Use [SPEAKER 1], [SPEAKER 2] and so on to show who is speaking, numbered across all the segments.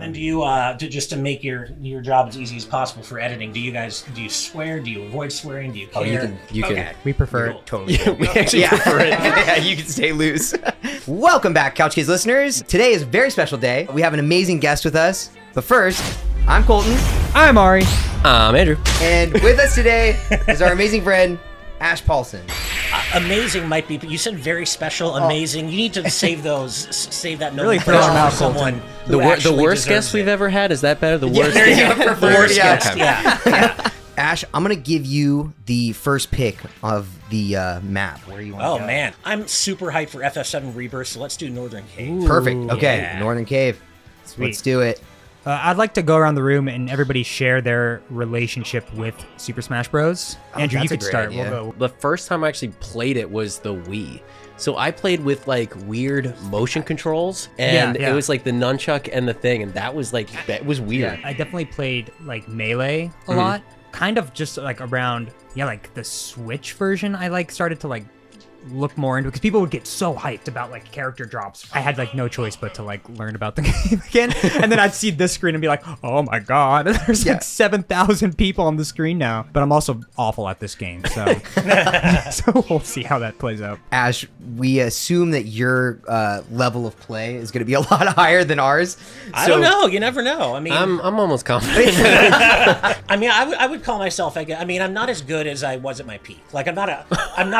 [SPEAKER 1] And do you, just to make your job as easy as possible for editing, do you swear? Do you avoid swearing? Do you care?
[SPEAKER 2] You can.
[SPEAKER 3] We prefer it.
[SPEAKER 2] Totally. Yeah, we actually prefer it. Yeah, you can stay loose. Welcome back, Couch Kids listeners. Today is a very special day. We have an amazing guest with us. But first, I'm Colton.
[SPEAKER 3] I'm Ari.
[SPEAKER 2] I'm Andrew. And with us today is our amazing friend, Ash Paulsen.
[SPEAKER 1] Amazing might be, but you said very special, amazing. You need to save that note
[SPEAKER 3] Really
[SPEAKER 1] for
[SPEAKER 3] throw them out,
[SPEAKER 1] someone
[SPEAKER 2] The
[SPEAKER 1] who
[SPEAKER 2] worst guest
[SPEAKER 1] deserves
[SPEAKER 2] we've
[SPEAKER 1] it.
[SPEAKER 2] ever had? Is that better? The worst?
[SPEAKER 1] There you go. The worst guest. Yeah.
[SPEAKER 2] Ash, I'm going to give you the first pick of the map. Where you want to go?
[SPEAKER 1] Oh, man. I'm super hyped for FF7 Rebirth, so let's do Northern Cave.
[SPEAKER 2] Perfect. Okay,
[SPEAKER 1] Yeah.
[SPEAKER 2] Northern Cave.
[SPEAKER 3] Sweet.
[SPEAKER 2] Let's do it.
[SPEAKER 3] I'd like to go around the room and everybody share their relationship with Super Smash Bros. Andrew, you
[SPEAKER 2] that's a
[SPEAKER 3] could
[SPEAKER 2] great
[SPEAKER 3] start.
[SPEAKER 2] idea.
[SPEAKER 3] We'll go.
[SPEAKER 4] The first time I actually played it was the Wii. So I played with like weird motion controls, and
[SPEAKER 3] Yeah.
[SPEAKER 4] it was like the nunchuck and the thing, and that was weird.
[SPEAKER 3] I definitely played like Melee a lot. Kind of just like around, like the Switch version. I like started to like look more into it because people would get so hyped about like character drops. I had like no choice but to like learn about the game again, and then I'd see this screen and be like, oh my god, there's like 7,000 people on the screen now. But I'm also awful at this game, so so we'll see how that plays out.
[SPEAKER 2] Ash, we assume that your level of play is going to be a lot higher than ours.
[SPEAKER 1] I don't know. You never know. I mean,
[SPEAKER 4] I'm almost confident.
[SPEAKER 1] I would call myself. I mean, I'm not as good as I was at my peak. Like, I'm not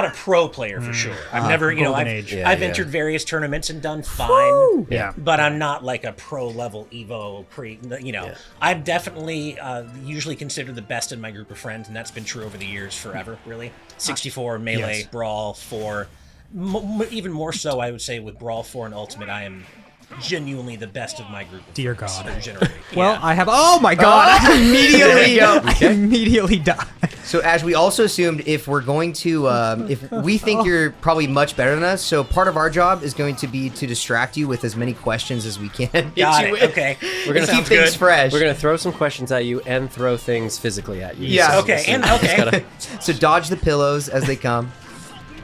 [SPEAKER 1] a pro player for sure. I've never,
[SPEAKER 3] Golden Age.
[SPEAKER 1] I've entered various tournaments and done fine.
[SPEAKER 3] Yeah.
[SPEAKER 1] But I'm not like a pro level Evo I'm definitely usually considered the best in my group of friends, and that's been true over the years forever, really. 64, Melee,
[SPEAKER 3] Yes.
[SPEAKER 1] Brawl 4. Even more so, I would say, with Brawl 4 and Ultimate, I am genuinely the best of my group of
[SPEAKER 3] Dear
[SPEAKER 1] friends,
[SPEAKER 3] God.
[SPEAKER 1] generally.
[SPEAKER 3] Well,
[SPEAKER 1] Yeah.
[SPEAKER 3] I have. Oh my god! I immediately died.
[SPEAKER 2] So, Ash, we also assumed if we're going to, if we think you're probably much better than us, so part of our job is going to be to distract you with as many questions as we can.
[SPEAKER 1] Got it. Okay.
[SPEAKER 4] We're gonna
[SPEAKER 2] keep things fresh.
[SPEAKER 4] We're gonna throw some questions at you and throw things physically at you.
[SPEAKER 2] Yeah.
[SPEAKER 1] Okay. And okay.
[SPEAKER 2] So dodge the pillows as they come.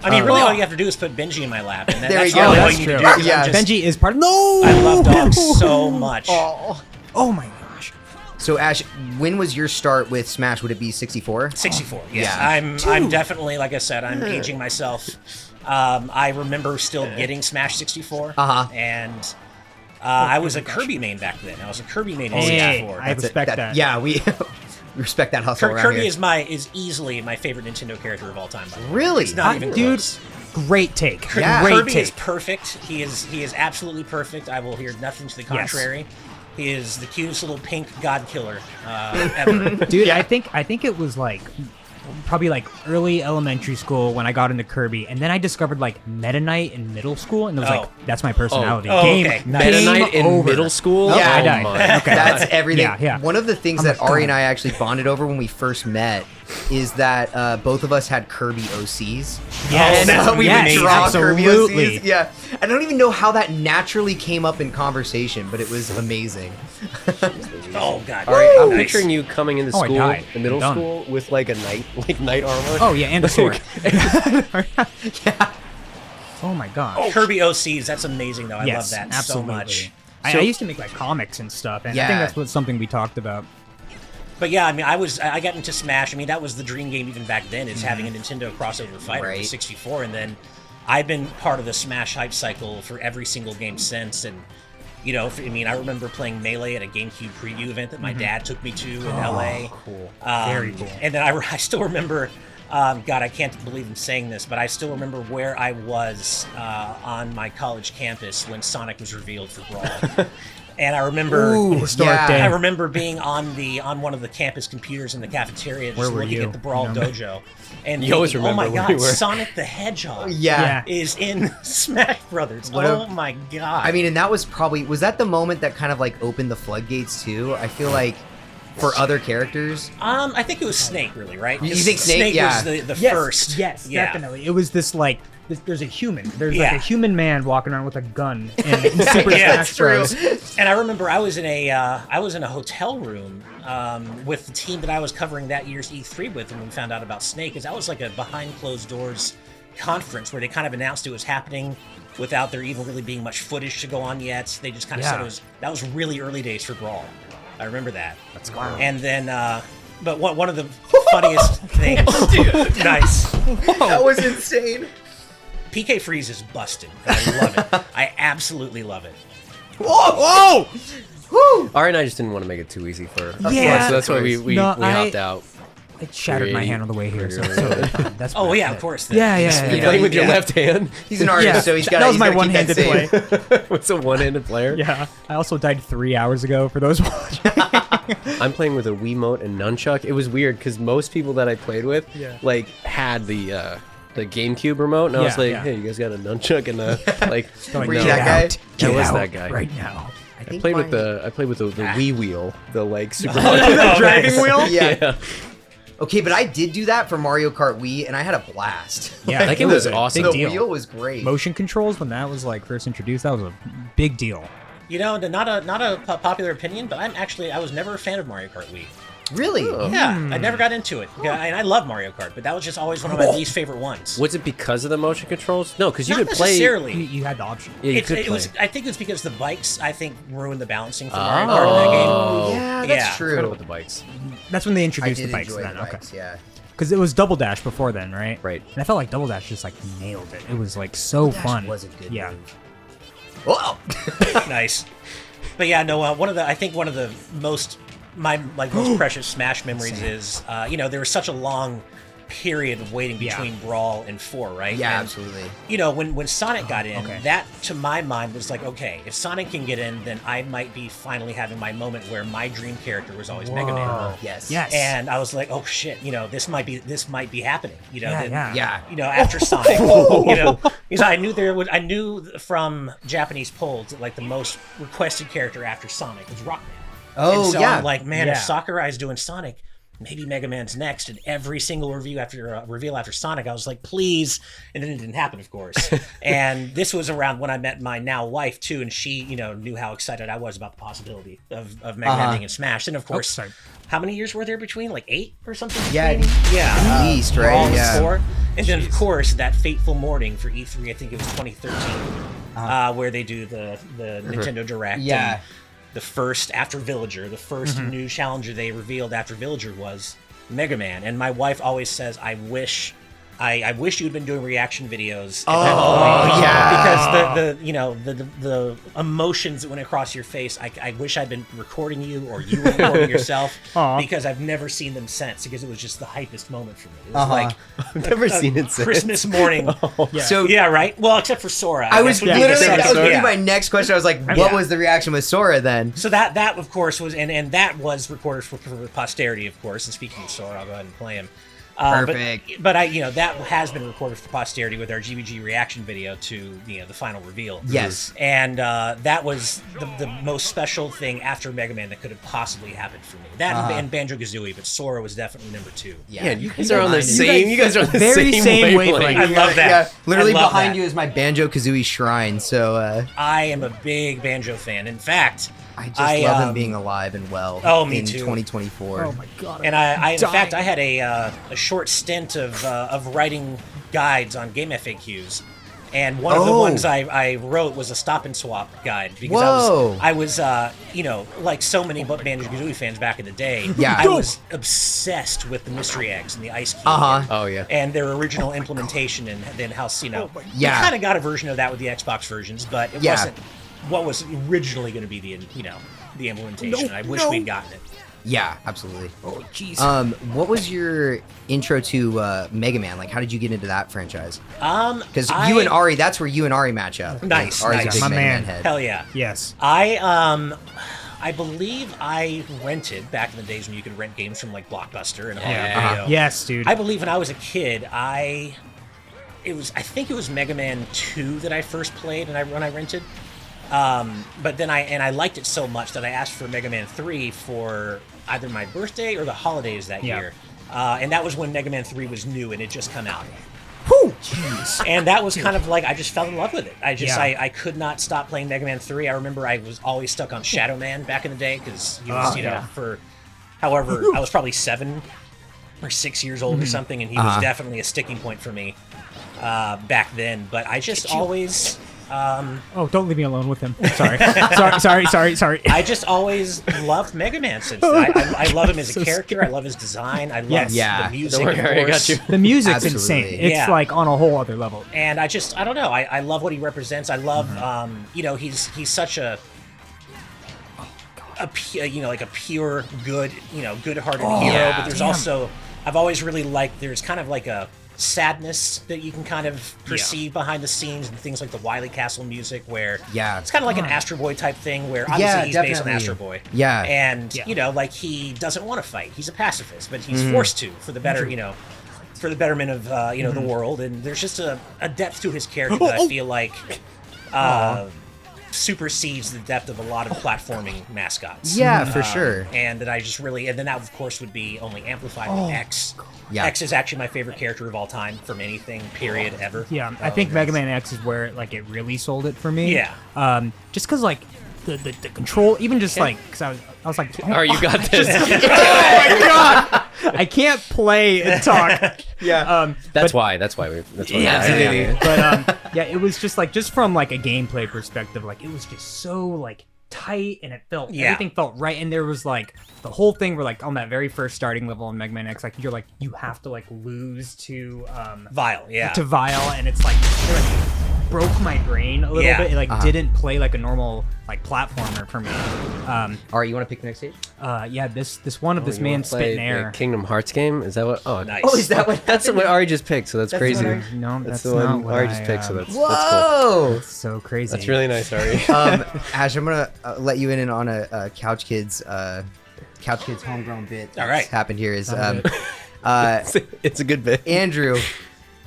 [SPEAKER 1] I mean, really, all you have to do is put Benji in my lap, and
[SPEAKER 2] There
[SPEAKER 1] that's
[SPEAKER 2] you go.
[SPEAKER 1] really all
[SPEAKER 3] That's
[SPEAKER 1] you
[SPEAKER 3] true.
[SPEAKER 1] need to do. 'Cause
[SPEAKER 2] Yeah.
[SPEAKER 1] I'm just-
[SPEAKER 3] Benji is part of. No.
[SPEAKER 1] I love dogs so much.
[SPEAKER 3] Oh my gosh.
[SPEAKER 2] So, Ash, when was your start with Smash? Would it be 64?
[SPEAKER 1] 64. Yes,
[SPEAKER 2] Yeah.
[SPEAKER 1] I'm definitely, like I said, I'm aging myself. I remember still getting Smash 64, and I was a Kirby main back then. I was a Kirby main in
[SPEAKER 3] Hey,
[SPEAKER 1] 64.
[SPEAKER 3] I respect that.
[SPEAKER 2] Yeah, we respect that hustle around
[SPEAKER 1] Kirby
[SPEAKER 2] here.
[SPEAKER 1] is easily my favorite Nintendo character of all time. By the way.
[SPEAKER 2] Really?
[SPEAKER 1] It's not even
[SPEAKER 3] Dude,
[SPEAKER 1] close.
[SPEAKER 3] great take.
[SPEAKER 2] Yeah.
[SPEAKER 3] Great
[SPEAKER 1] Kirby
[SPEAKER 3] take.
[SPEAKER 1] is perfect. He is absolutely perfect. I will hear nothing to the contrary. He is the cutest little pink god killer ever.
[SPEAKER 3] Dude, I think it was like probably like early elementary school when I got into Kirby, and then I discovered like Meta Knight in middle school, and it was like that's my personality.
[SPEAKER 1] Oh,
[SPEAKER 3] Game,
[SPEAKER 1] okay.
[SPEAKER 4] Meta
[SPEAKER 3] game
[SPEAKER 4] Knight in
[SPEAKER 3] over.
[SPEAKER 4] middle school.
[SPEAKER 2] Yeah,
[SPEAKER 3] I died.
[SPEAKER 4] my
[SPEAKER 3] Okay.
[SPEAKER 2] That's everything.
[SPEAKER 3] Yeah.
[SPEAKER 2] One of the things
[SPEAKER 3] I'm
[SPEAKER 2] that
[SPEAKER 3] like,
[SPEAKER 2] Ari
[SPEAKER 3] God.
[SPEAKER 2] and I actually bonded over when we first met is that both of us had Kirby OCs.
[SPEAKER 3] Yes,
[SPEAKER 2] And we
[SPEAKER 3] yes,
[SPEAKER 2] would draw Kirby
[SPEAKER 3] absolutely.
[SPEAKER 2] OCs. Yeah. I don't even know how that naturally came up in conversation, but it was amazing.
[SPEAKER 1] Oh god.
[SPEAKER 4] All right, I'm
[SPEAKER 1] Nice.
[SPEAKER 4] picturing you coming into
[SPEAKER 3] Oh, I
[SPEAKER 4] school,
[SPEAKER 3] died.
[SPEAKER 4] in middle
[SPEAKER 3] Done.
[SPEAKER 4] school, with like a knight armor.
[SPEAKER 3] Oh yeah, and a sword.
[SPEAKER 2] Yeah.
[SPEAKER 3] Oh my gosh.
[SPEAKER 1] Kirby OCs. That's amazing though. I
[SPEAKER 3] Yes,
[SPEAKER 1] love that
[SPEAKER 3] absolutely.
[SPEAKER 1] so much.
[SPEAKER 3] I used to make like comics and stuff, and I
[SPEAKER 2] Yeah.
[SPEAKER 3] think that's what something we talked about.
[SPEAKER 1] But yeah, I mean, I got into Smash. I mean, that was the dream game even back then, is having a Nintendo crossover fighter
[SPEAKER 2] Right.
[SPEAKER 1] for 64, and then I've been part of the Smash hype cycle for every single game since, and I remember playing Melee at a GameCube preview event that my dad took me to in LA.
[SPEAKER 3] Cool.
[SPEAKER 1] Um,
[SPEAKER 3] Very cool.
[SPEAKER 1] And then I still remember, God, I can't believe I'm saying this, but I still remember where I was on my college campus when Sonic was revealed for Brawl. And I remember,
[SPEAKER 3] Historic day.
[SPEAKER 1] I remember being on one of the campus computers in the cafeteria,
[SPEAKER 3] Where
[SPEAKER 1] just
[SPEAKER 3] were
[SPEAKER 1] looking
[SPEAKER 3] you?
[SPEAKER 1] at the Brawl
[SPEAKER 3] You know?
[SPEAKER 1] dojo, and
[SPEAKER 4] You always
[SPEAKER 1] thinking, oh my
[SPEAKER 4] remember where
[SPEAKER 1] god,
[SPEAKER 4] you were.
[SPEAKER 1] Sonic the Hedgehog
[SPEAKER 2] Yeah.
[SPEAKER 1] is in Smash Brothers.
[SPEAKER 2] What a-
[SPEAKER 1] Oh my god!
[SPEAKER 2] I mean, and that was that the moment that kind of like opened the floodgates too? I feel like for other characters.
[SPEAKER 1] I think it was Snake, really, right?
[SPEAKER 2] You think Snake? Yeah.
[SPEAKER 1] was the
[SPEAKER 3] Yes,
[SPEAKER 1] first.
[SPEAKER 3] Yes,
[SPEAKER 1] Yeah.
[SPEAKER 3] definitely. It was this like there's a human. There's like
[SPEAKER 1] Yeah.
[SPEAKER 3] a human man walking around with a gun in Super
[SPEAKER 1] Yeah,
[SPEAKER 3] Smash Bros.
[SPEAKER 1] And I remember I was in a hotel room with the team that I was covering that year's E3 with when we found out about Snake. Because that was like a behind closed doors conference where they kind of announced it was happening without there even really being much footage to go on yet. They just kind of said that was really early days for Brawl. I remember that.
[SPEAKER 4] That's cool.
[SPEAKER 1] And then, but one of the funniest things, dude, nice.
[SPEAKER 2] That was insane.
[SPEAKER 1] PK Freeze is busted. And I love it. I absolutely love it.
[SPEAKER 2] Whoa! Woo!
[SPEAKER 4] Ari and I just didn't want to make it too easy for us,
[SPEAKER 3] Yeah.
[SPEAKER 4] so that's why we hopped out.
[SPEAKER 3] It shattered my hand on the way here, so that's
[SPEAKER 1] Oh, yeah,
[SPEAKER 3] good.
[SPEAKER 1] of course. Then.
[SPEAKER 3] Yeah.
[SPEAKER 4] You're playing with your left hand.
[SPEAKER 2] He's an artist,
[SPEAKER 3] Yeah,
[SPEAKER 2] so he's got.
[SPEAKER 3] that was my one-handed play.
[SPEAKER 4] What's a one-handed player?
[SPEAKER 3] Yeah, I also died 3 hours ago for those watching.
[SPEAKER 4] I'm playing with a Wiimote and nunchuck. It was weird because most people that I played with, like, had the GameCube remote, and I was like, "Hey, you guys got a nunchuck and a like?"
[SPEAKER 2] Were you that guy?
[SPEAKER 4] That was that guy
[SPEAKER 3] right now.
[SPEAKER 4] I played with the Wii wheel, the like super.
[SPEAKER 3] The driving wheel.
[SPEAKER 2] Yeah. Okay, but I did do that for Mario Kart Wii, and I had a blast.
[SPEAKER 3] Yeah,
[SPEAKER 4] Like, it was awesome.
[SPEAKER 2] The
[SPEAKER 3] Big deal.
[SPEAKER 2] wheel was great.
[SPEAKER 3] Motion controls when that was like first introduced, that was a big deal.
[SPEAKER 1] You know, not a popular opinion, but I was never a fan of Mario Kart Wii.
[SPEAKER 2] Really?
[SPEAKER 1] Yeah, I never got into it. And I love Mario Kart, but that was just always one of my least favorite ones.
[SPEAKER 4] Was it because of the motion controls? No, because you
[SPEAKER 1] Not
[SPEAKER 4] could play.
[SPEAKER 1] necessarily.
[SPEAKER 3] You had the option.
[SPEAKER 4] Yeah, you
[SPEAKER 1] It
[SPEAKER 4] could play.
[SPEAKER 1] was. I think it's because the bikes, I think, ruined the balancing for Mario Kart in that game.
[SPEAKER 2] Oh, yeah, that's
[SPEAKER 1] Yeah.
[SPEAKER 4] I forgot
[SPEAKER 2] true.
[SPEAKER 4] about the bikes.
[SPEAKER 3] That's when they
[SPEAKER 2] I
[SPEAKER 3] introduced
[SPEAKER 2] did
[SPEAKER 3] the bikes
[SPEAKER 2] enjoy
[SPEAKER 3] then.
[SPEAKER 2] the
[SPEAKER 3] Okay.
[SPEAKER 2] bikes, yeah.
[SPEAKER 3] Because it was Double Dash before then, right?
[SPEAKER 4] Right.
[SPEAKER 3] And I felt like Double Dash just like nailed it. It was like so
[SPEAKER 2] Dash
[SPEAKER 3] fun.
[SPEAKER 2] was a good
[SPEAKER 3] Yeah.
[SPEAKER 2] move. Whoa!
[SPEAKER 1] Nice. But yeah, no. One of the most most precious Smash memories is there was such a long period of waiting between Brawl and 4, right?
[SPEAKER 2] Yeah,
[SPEAKER 1] And,
[SPEAKER 2] absolutely.
[SPEAKER 1] You know, when Sonic got in,
[SPEAKER 3] okay.
[SPEAKER 1] that to my mind was like, okay, if Sonic can get in, then I might be finally having my moment where my dream character was always Mega Man.
[SPEAKER 2] Yes.
[SPEAKER 3] Yes.
[SPEAKER 1] And I was like, oh shit, this might be happening.
[SPEAKER 3] Yeah.
[SPEAKER 1] After Sonic, because I knew from Japanese polls that like the most requested character after Sonic was Rockman.
[SPEAKER 2] Oh,
[SPEAKER 1] and so
[SPEAKER 2] yeah.
[SPEAKER 1] I'm like, man,
[SPEAKER 3] Yeah.
[SPEAKER 1] if Sakurai's doing Sonic, maybe Mega Man's next. And every single reveal after Sonic, I was like, please. And then it didn't happen, of course. And this was around when I met my now wife too, and she, knew how excited I was about the possibility of Mega Man being in Smash. And of course,
[SPEAKER 3] sorry.
[SPEAKER 1] how many years were there between? Like 8 or something?
[SPEAKER 2] Yeah,
[SPEAKER 1] between?
[SPEAKER 2] at least, right?
[SPEAKER 1] All
[SPEAKER 2] Yeah.
[SPEAKER 1] 4. And then, of course, that fateful morning for E3, I think it was 2013, where they do the Nintendo Direct.
[SPEAKER 2] Yeah.
[SPEAKER 1] And the first, after Villager, the first new challenger they revealed after Villager was Mega Man. And my wife always says, I wish you'd been doing reaction videos at that point.
[SPEAKER 2] Yeah.
[SPEAKER 1] Because the emotions that went across your face, I wish I'd been recording you or you were recording yourself, because I've never seen them since, because it was just the hypest moment for me. It was like
[SPEAKER 4] I've never seen it since.
[SPEAKER 1] Christmas morning.
[SPEAKER 2] So
[SPEAKER 1] Yeah, right? Well, except for Sora.
[SPEAKER 2] I was
[SPEAKER 1] guess would be the
[SPEAKER 2] literally, that
[SPEAKER 1] second-
[SPEAKER 2] was gonna
[SPEAKER 1] yeah.
[SPEAKER 2] be my next question. I was like, what
[SPEAKER 1] Yeah.
[SPEAKER 2] was the reaction with Sora then?
[SPEAKER 1] So that of course was and that was recorded for posterity, of course. And speaking of Sora, I'll go ahead and play him.
[SPEAKER 2] Perfect.
[SPEAKER 1] But that has been recorded for posterity with our GVG reaction video to the final reveal.
[SPEAKER 2] Yes.
[SPEAKER 1] And that was the most special thing after Mega Man that could have possibly happened for me. That and Banjo-Kazooie, but Sora was definitely number 2.
[SPEAKER 4] Yeah, you guys are on the
[SPEAKER 2] You
[SPEAKER 4] same. You guys are on the
[SPEAKER 3] very same wavelength.
[SPEAKER 1] I love that.
[SPEAKER 2] Yeah, literally
[SPEAKER 1] I love
[SPEAKER 2] behind
[SPEAKER 1] that.
[SPEAKER 2] you is my Banjo-Kazooie shrine, so
[SPEAKER 1] I am a big Banjo fan. In fact,
[SPEAKER 2] I just love him being alive and well
[SPEAKER 1] me
[SPEAKER 2] in
[SPEAKER 1] too.
[SPEAKER 2] 2024.
[SPEAKER 3] Oh my god.
[SPEAKER 1] And I in fact, I had a short stint of writing guides on game FAQs, and one of the ones I wrote was a stop and swap guide because I was like so many Banjo-Kazooie fans back in the day.
[SPEAKER 2] Yeah.
[SPEAKER 1] I was obsessed with the mystery eggs and the ice cube.
[SPEAKER 4] Oh yeah.
[SPEAKER 1] And their original implementation, and then how
[SPEAKER 2] Yeah.
[SPEAKER 1] we kind of got a version of that with the Xbox versions, but it wasn't what was originally going to be the implementation. I wish we'd gotten it.
[SPEAKER 2] Yeah, absolutely.
[SPEAKER 3] Oh jeez.
[SPEAKER 2] What was your intro to Mega Man? Like, how did you get into that franchise? Because you and Ari, that's where you and Ari match up.
[SPEAKER 1] Nice,
[SPEAKER 2] Ari's
[SPEAKER 1] nice.
[SPEAKER 2] a big
[SPEAKER 3] My
[SPEAKER 2] Mega
[SPEAKER 3] man.
[SPEAKER 2] Man head.
[SPEAKER 1] Hell yeah.
[SPEAKER 3] yes.
[SPEAKER 1] I believe I rented back in the days when you could rent games from like Blockbuster and all
[SPEAKER 4] Yeah.
[SPEAKER 1] that video.
[SPEAKER 3] Yes, dude.
[SPEAKER 1] I believe when I was a kid, I think it was Mega Man 2 that I first played when I rented. But then I liked it so much that I asked for Mega Man 3 for either my birthday or the holidays that year. And that was when Mega Man 3 was new and it just come out.
[SPEAKER 2] Whew!
[SPEAKER 3] jeez.
[SPEAKER 1] And that was kind of like, I just fell in love with it.
[SPEAKER 3] Yeah.
[SPEAKER 1] I could not stop playing Mega Man 3. I remember I was always stuck on Shadow Man back in the day, because he was, for however, I was probably 7 or 6 years old or something, and he was definitely a sticking point for me back then. But I just always...
[SPEAKER 3] oh, don't leave me alone with him. Sorry. Sorry.
[SPEAKER 1] I just always loved Mega Man since then. I love him as a character. I love his design. I love the music.
[SPEAKER 4] Don't worry, I got you.
[SPEAKER 3] The music's
[SPEAKER 2] Absolutely.
[SPEAKER 3] insane. It's like on a whole other level.
[SPEAKER 1] And I don't know. I love what he represents. I love, he's such a pure good, good-hearted hero. But there's also, I've always really liked, there's kind of like a sadness that you can kind of perceive behind the scenes and things like the Wily Castle music, where it's kind of like an Astro Boy type thing, where obviously he's based on Astro Boy.
[SPEAKER 2] Yeah.
[SPEAKER 1] And, like he doesn't want to fight. He's a pacifist, but he's forced to for the better, for the betterment of, the world. And there's just a depth to his character that I feel like supersedes the depth of a lot of platforming mascots.
[SPEAKER 2] Yeah, for sure.
[SPEAKER 1] And that I just really, and then that of course would be only amplified with X. Yeah. X is actually my favorite character of all time from anything, period, ever.
[SPEAKER 3] Yeah, I think Mega Man X is where like it really sold it for me.
[SPEAKER 1] Yeah.
[SPEAKER 3] Just because like the control, even just like, because I was like,
[SPEAKER 4] oh, you got this.
[SPEAKER 3] oh my god, I can't play and talk.
[SPEAKER 2] Yeah.
[SPEAKER 4] That's why.
[SPEAKER 3] Absolutely. But it was just like, just from like a gameplay perspective, like it was just so like tight, and it felt everything felt right, and there was like the whole thing where like on that very first starting level in Mega Man X, like you're like, you have to like lose to
[SPEAKER 1] Vile,
[SPEAKER 3] to Vile, and it's like it like broke my brain a little bit. It like didn't play like a normal like platformer for me.
[SPEAKER 2] All right, you want to pick the next stage?
[SPEAKER 3] This one of this man spitting air.
[SPEAKER 4] Kingdom Hearts game? Is that what? Oh,
[SPEAKER 1] nice.
[SPEAKER 2] Oh, is that what?
[SPEAKER 4] That's what Ari just picked, so that's crazy.
[SPEAKER 3] No,
[SPEAKER 4] That's
[SPEAKER 3] that's
[SPEAKER 4] the
[SPEAKER 3] not
[SPEAKER 4] one
[SPEAKER 3] what
[SPEAKER 4] Ari just picked, so that's cool.
[SPEAKER 2] Whoa!
[SPEAKER 3] So crazy.
[SPEAKER 4] That's really nice, Ari.
[SPEAKER 2] Ash, I'm gonna let you in on a Couch Kids homegrown bit.
[SPEAKER 1] All right.
[SPEAKER 2] Happened here is
[SPEAKER 4] it's a good bit.
[SPEAKER 2] Andrew.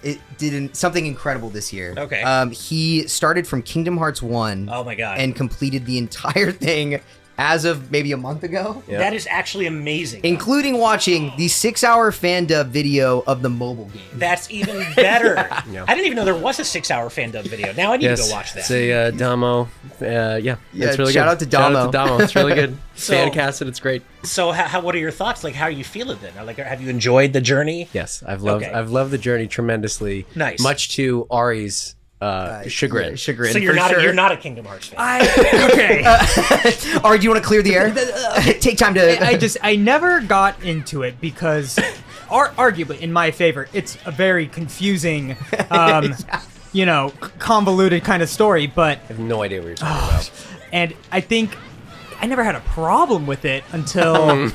[SPEAKER 2] It did something incredible this year.
[SPEAKER 1] Okay.
[SPEAKER 2] He started from Kingdom Hearts 1.
[SPEAKER 1] Oh my god.
[SPEAKER 2] And completed the entire thing as of maybe a month ago.
[SPEAKER 1] Yeah. That is actually amazing.
[SPEAKER 2] Including watching the 6-hour fan dub video of the mobile game.
[SPEAKER 1] That's even better. I didn't even know there was a 6-hour fan dub video. Now I need to go watch that.
[SPEAKER 4] It's a Damo. It's really
[SPEAKER 2] shout
[SPEAKER 4] good.
[SPEAKER 2] out to Damo.
[SPEAKER 4] Shout out to Damo. It's really good. Fan casted. It's great.
[SPEAKER 1] So, what are your thoughts? Like, how are you feeling then? Like, have you enjoyed the journey?
[SPEAKER 4] Yes, I've loved the journey tremendously.
[SPEAKER 1] Nice.
[SPEAKER 4] Much to Ari's chagrin.
[SPEAKER 1] So you're not a Kingdom Hearts fan.
[SPEAKER 3] Okay.
[SPEAKER 2] Or do you want to clear the air? Take time to.
[SPEAKER 3] I never got into it because, arguably in my favor, it's a very confusing, convoluted kind of story. But
[SPEAKER 4] I have no idea what you're talking about.
[SPEAKER 3] And I think I never had a problem with it until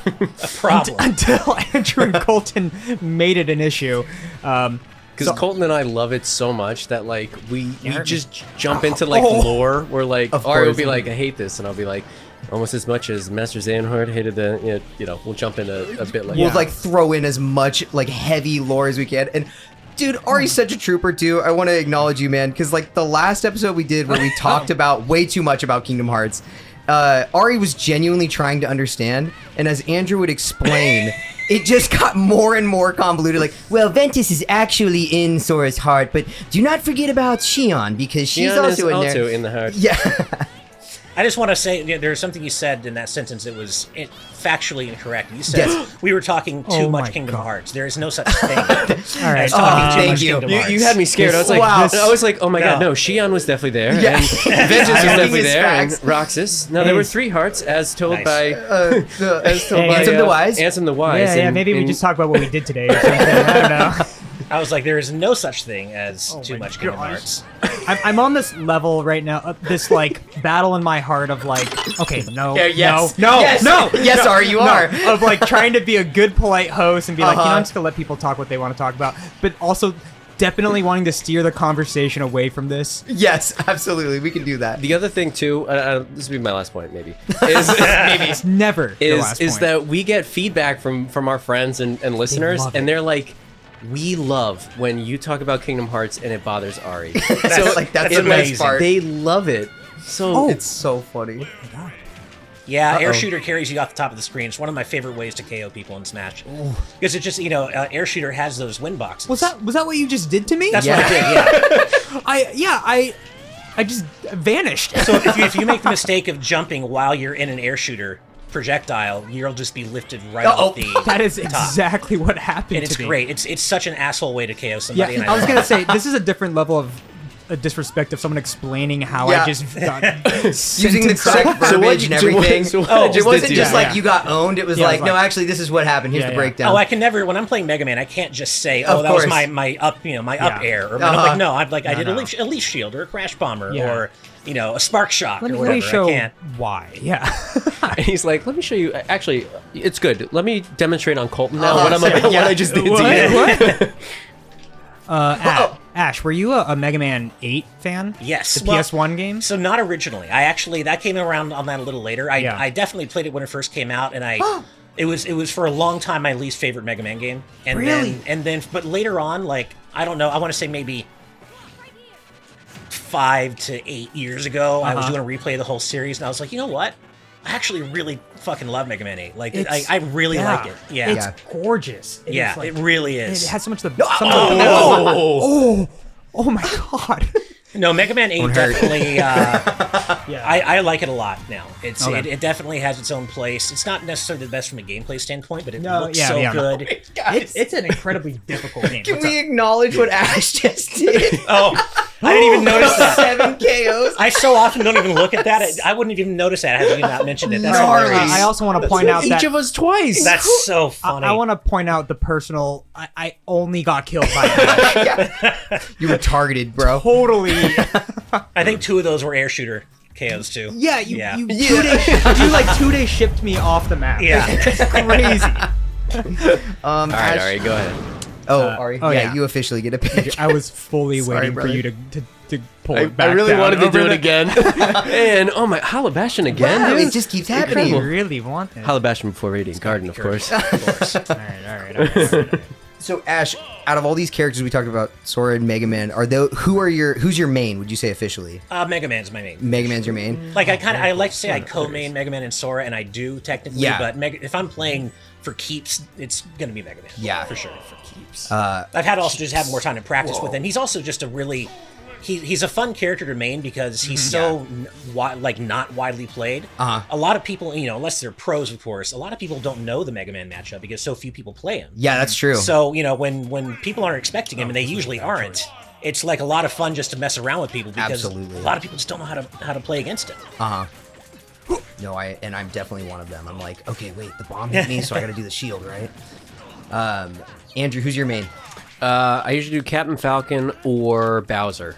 [SPEAKER 3] until Andrew and Colton made it an issue.
[SPEAKER 4] Because Colton and I love it so much that like we just jump into like lore. We're like, Ari will be like, I hate this, and I'll be like, almost as much as Master Xehanort hated the, we'll jump into a bit like
[SPEAKER 2] we'll like throw in as much like heavy lore as we can. And dude, Ari's such a trooper too. I want to acknowledge you, man, because like the last episode we did where we talked about way too much about Kingdom Hearts, Ari was genuinely trying to understand, and as Andrew would explain, it just got more and more convoluted. Like, well, Ventus is actually in Sora's heart, but do not forget about Xion, because she's also in there.
[SPEAKER 4] Also in the heart.
[SPEAKER 2] Yeah.
[SPEAKER 1] I just want to say, there's something you said in that sentence that was factually incorrect. You said we were talking too much Kingdom Hearts. There is no such thing.
[SPEAKER 3] All right.
[SPEAKER 2] Thank you.
[SPEAKER 4] You had me scared. I was like, oh my god, no. Xion was definitely there.
[SPEAKER 2] Yeah.
[SPEAKER 4] And Ventus was definitely there.
[SPEAKER 2] Facts.
[SPEAKER 4] And Roxas. No, there were 3 hearts, as told by
[SPEAKER 2] Ansem the Wise.
[SPEAKER 4] Ansem the Wise.
[SPEAKER 3] Yeah, maybe we just talk about what we did today or something. I don't know.
[SPEAKER 1] I was like, there is no such thing as too much Kingdom Hearts.
[SPEAKER 3] I'm on this level right now, this like battle in my heart of like, okay, no,
[SPEAKER 2] yes, Ari, you are.
[SPEAKER 3] Of like trying to be a good, polite host and be like, I'm just gonna let people talk what they want to talk about, but also definitely wanting to steer the conversation away from this.
[SPEAKER 2] Yes, absolutely, we can do that.
[SPEAKER 4] The other thing too, this will be my last point, maybe. Is
[SPEAKER 3] it's never the last point.
[SPEAKER 4] Is that we get feedback from our friends and listeners, and they're like, we love when you talk about Kingdom Hearts and it bothers Ari.
[SPEAKER 2] That's the best part.
[SPEAKER 4] They love it. So
[SPEAKER 2] it's so funny.
[SPEAKER 1] Yeah, air shooter carries you off the top of the screen. It's one of my favorite ways to KO people in Smash. Because it just, air shooter has those win boxes.
[SPEAKER 3] Was that what you just did to me?
[SPEAKER 1] That's what I did, yeah.
[SPEAKER 3] I just vanished.
[SPEAKER 1] So if you make the mistake of jumping while you're in an air shooter projectile, you'll just be lifted right off the
[SPEAKER 3] That is
[SPEAKER 1] top.
[SPEAKER 3] exactly what happened
[SPEAKER 1] And it's
[SPEAKER 3] to me.
[SPEAKER 1] great. It's such an asshole way to KO somebody.
[SPEAKER 3] Yeah,
[SPEAKER 1] And
[SPEAKER 3] I was gonna say this is a different level of disrespect of someone explaining how
[SPEAKER 2] Yeah.
[SPEAKER 3] I just got
[SPEAKER 2] Using the
[SPEAKER 3] sentenced.
[SPEAKER 2] correct verbiage and everything. It wasn't just like
[SPEAKER 3] Yeah.
[SPEAKER 2] you got owned. It was
[SPEAKER 3] Yeah,
[SPEAKER 2] like,
[SPEAKER 3] it was
[SPEAKER 2] no,
[SPEAKER 3] like-
[SPEAKER 2] actually, this is what happened. Here's the breakdown.
[SPEAKER 1] Oh, I can never. When I'm playing Mega Man, I can't just say,
[SPEAKER 2] Of
[SPEAKER 1] "Oh, that was
[SPEAKER 2] course.
[SPEAKER 1] my up, my up
[SPEAKER 3] Yeah.
[SPEAKER 1] air." Or
[SPEAKER 2] Uh-huh.
[SPEAKER 1] like, no, I'm like, I did
[SPEAKER 3] no.
[SPEAKER 1] a leaf shield or a crash bomber
[SPEAKER 3] Yeah.
[SPEAKER 1] or a spark shock
[SPEAKER 3] Let
[SPEAKER 1] or
[SPEAKER 3] me
[SPEAKER 1] whatever.
[SPEAKER 3] show
[SPEAKER 1] I can't.
[SPEAKER 3] why. Yeah.
[SPEAKER 4] And he's like, let me show you. Actually, it's good. Let me demonstrate on Colton now what I just did to you.
[SPEAKER 3] What? Ash, were you a Mega Man 8 fan?
[SPEAKER 1] Yes.
[SPEAKER 3] The PS1 games?
[SPEAKER 1] So not originally. That came around on that a little later. I definitely played it when it first came out, and it was for a long time my least favorite Mega Man game. And
[SPEAKER 3] Really?
[SPEAKER 1] then but later on, like I don't know, I want to say maybe 5 to 8 years ago, I was doing a replay of the whole series, and I was like, you know what? I actually really fucking love Mega Man 8. Like, I really like it. Yeah.
[SPEAKER 3] It's gorgeous. It
[SPEAKER 1] Yeah,
[SPEAKER 3] is, like,
[SPEAKER 1] it really is.
[SPEAKER 3] It has so much the. Oh my god.
[SPEAKER 1] No, Mega Man 8 definitely.
[SPEAKER 3] Yeah.
[SPEAKER 1] I like it a lot now.
[SPEAKER 3] Okay.
[SPEAKER 1] It definitely has its own place. It's not necessarily the best from a gameplay standpoint, but it
[SPEAKER 3] No,
[SPEAKER 1] looks
[SPEAKER 3] yeah,
[SPEAKER 1] so
[SPEAKER 3] yeah.
[SPEAKER 1] good.
[SPEAKER 3] It's an incredibly difficult game.
[SPEAKER 2] Can
[SPEAKER 3] What's
[SPEAKER 2] we
[SPEAKER 3] up?
[SPEAKER 2] acknowledge what Ash just did?
[SPEAKER 1] Oh, I didn't even notice that.
[SPEAKER 2] 7 KOs.
[SPEAKER 1] I so often don't even look at that. I wouldn't even notice that had you not mentioned it. That's
[SPEAKER 2] Gnarly.
[SPEAKER 1] hilarious.
[SPEAKER 3] I also want to point out
[SPEAKER 4] Each
[SPEAKER 3] that
[SPEAKER 4] of us twice.
[SPEAKER 1] That's so funny.
[SPEAKER 3] I want to point out the personal. I only got killed by Ash.
[SPEAKER 2] You were targeted, bro.
[SPEAKER 3] Totally.
[SPEAKER 1] I think 2 of those were air shooter KOs too.
[SPEAKER 3] Yeah, you
[SPEAKER 1] Yeah.
[SPEAKER 3] 2 days. You like 2 days shipped me off the map.
[SPEAKER 1] Yeah.
[SPEAKER 3] It's crazy.
[SPEAKER 4] all right,
[SPEAKER 2] Ash-
[SPEAKER 4] all right, go ahead.
[SPEAKER 2] Ari.
[SPEAKER 3] oh,
[SPEAKER 2] yeah,
[SPEAKER 3] yeah.
[SPEAKER 2] you officially get a pick.
[SPEAKER 3] I was fully
[SPEAKER 2] Sorry,
[SPEAKER 3] waiting
[SPEAKER 2] brother.
[SPEAKER 3] for you to pull it
[SPEAKER 4] I
[SPEAKER 3] back.
[SPEAKER 4] really
[SPEAKER 3] down
[SPEAKER 4] wanted to do
[SPEAKER 3] over
[SPEAKER 4] it again. And oh my, Halabastion again,
[SPEAKER 2] Wow,
[SPEAKER 4] dude.
[SPEAKER 2] it just keeps
[SPEAKER 3] I
[SPEAKER 2] happening.
[SPEAKER 3] really want this.
[SPEAKER 4] Halabastion before Radiant Garden, of course.
[SPEAKER 1] Of course.
[SPEAKER 3] All right.
[SPEAKER 2] So Ash, out of all these characters we talked about, Sora and Mega Man, who's your main? Would you say officially?
[SPEAKER 1] Mega Man's my main.
[SPEAKER 2] Mega Man's your main.
[SPEAKER 1] Like I like to say I co-main Mega Man and Sora, and I do technically.
[SPEAKER 2] Yeah.
[SPEAKER 1] But if I'm playing for keeps, it's gonna be Mega Man.
[SPEAKER 2] Yeah.
[SPEAKER 1] for sure. For keeps. I've had also just have more time to practice with him. He's also just a really. He's a fun character to main because he's so not widely played.
[SPEAKER 2] Uh-huh.
[SPEAKER 1] A lot of people, unless they're pros, of course, a lot of people don't know the Mega Man matchup because so few people play him.
[SPEAKER 2] Yeah, that's true.
[SPEAKER 1] So when people aren't expecting him, and they usually aren't, it's like a lot of fun just to mess around with people because
[SPEAKER 2] Absolutely.
[SPEAKER 1] a lot of people just don't know how to play against him.
[SPEAKER 2] No, I'm definitely one of them. I'm like, okay, wait, the bomb hit me, so I got to do the shield, right? Andrew, who's your main?
[SPEAKER 4] I usually do Captain Falcon or Bowser.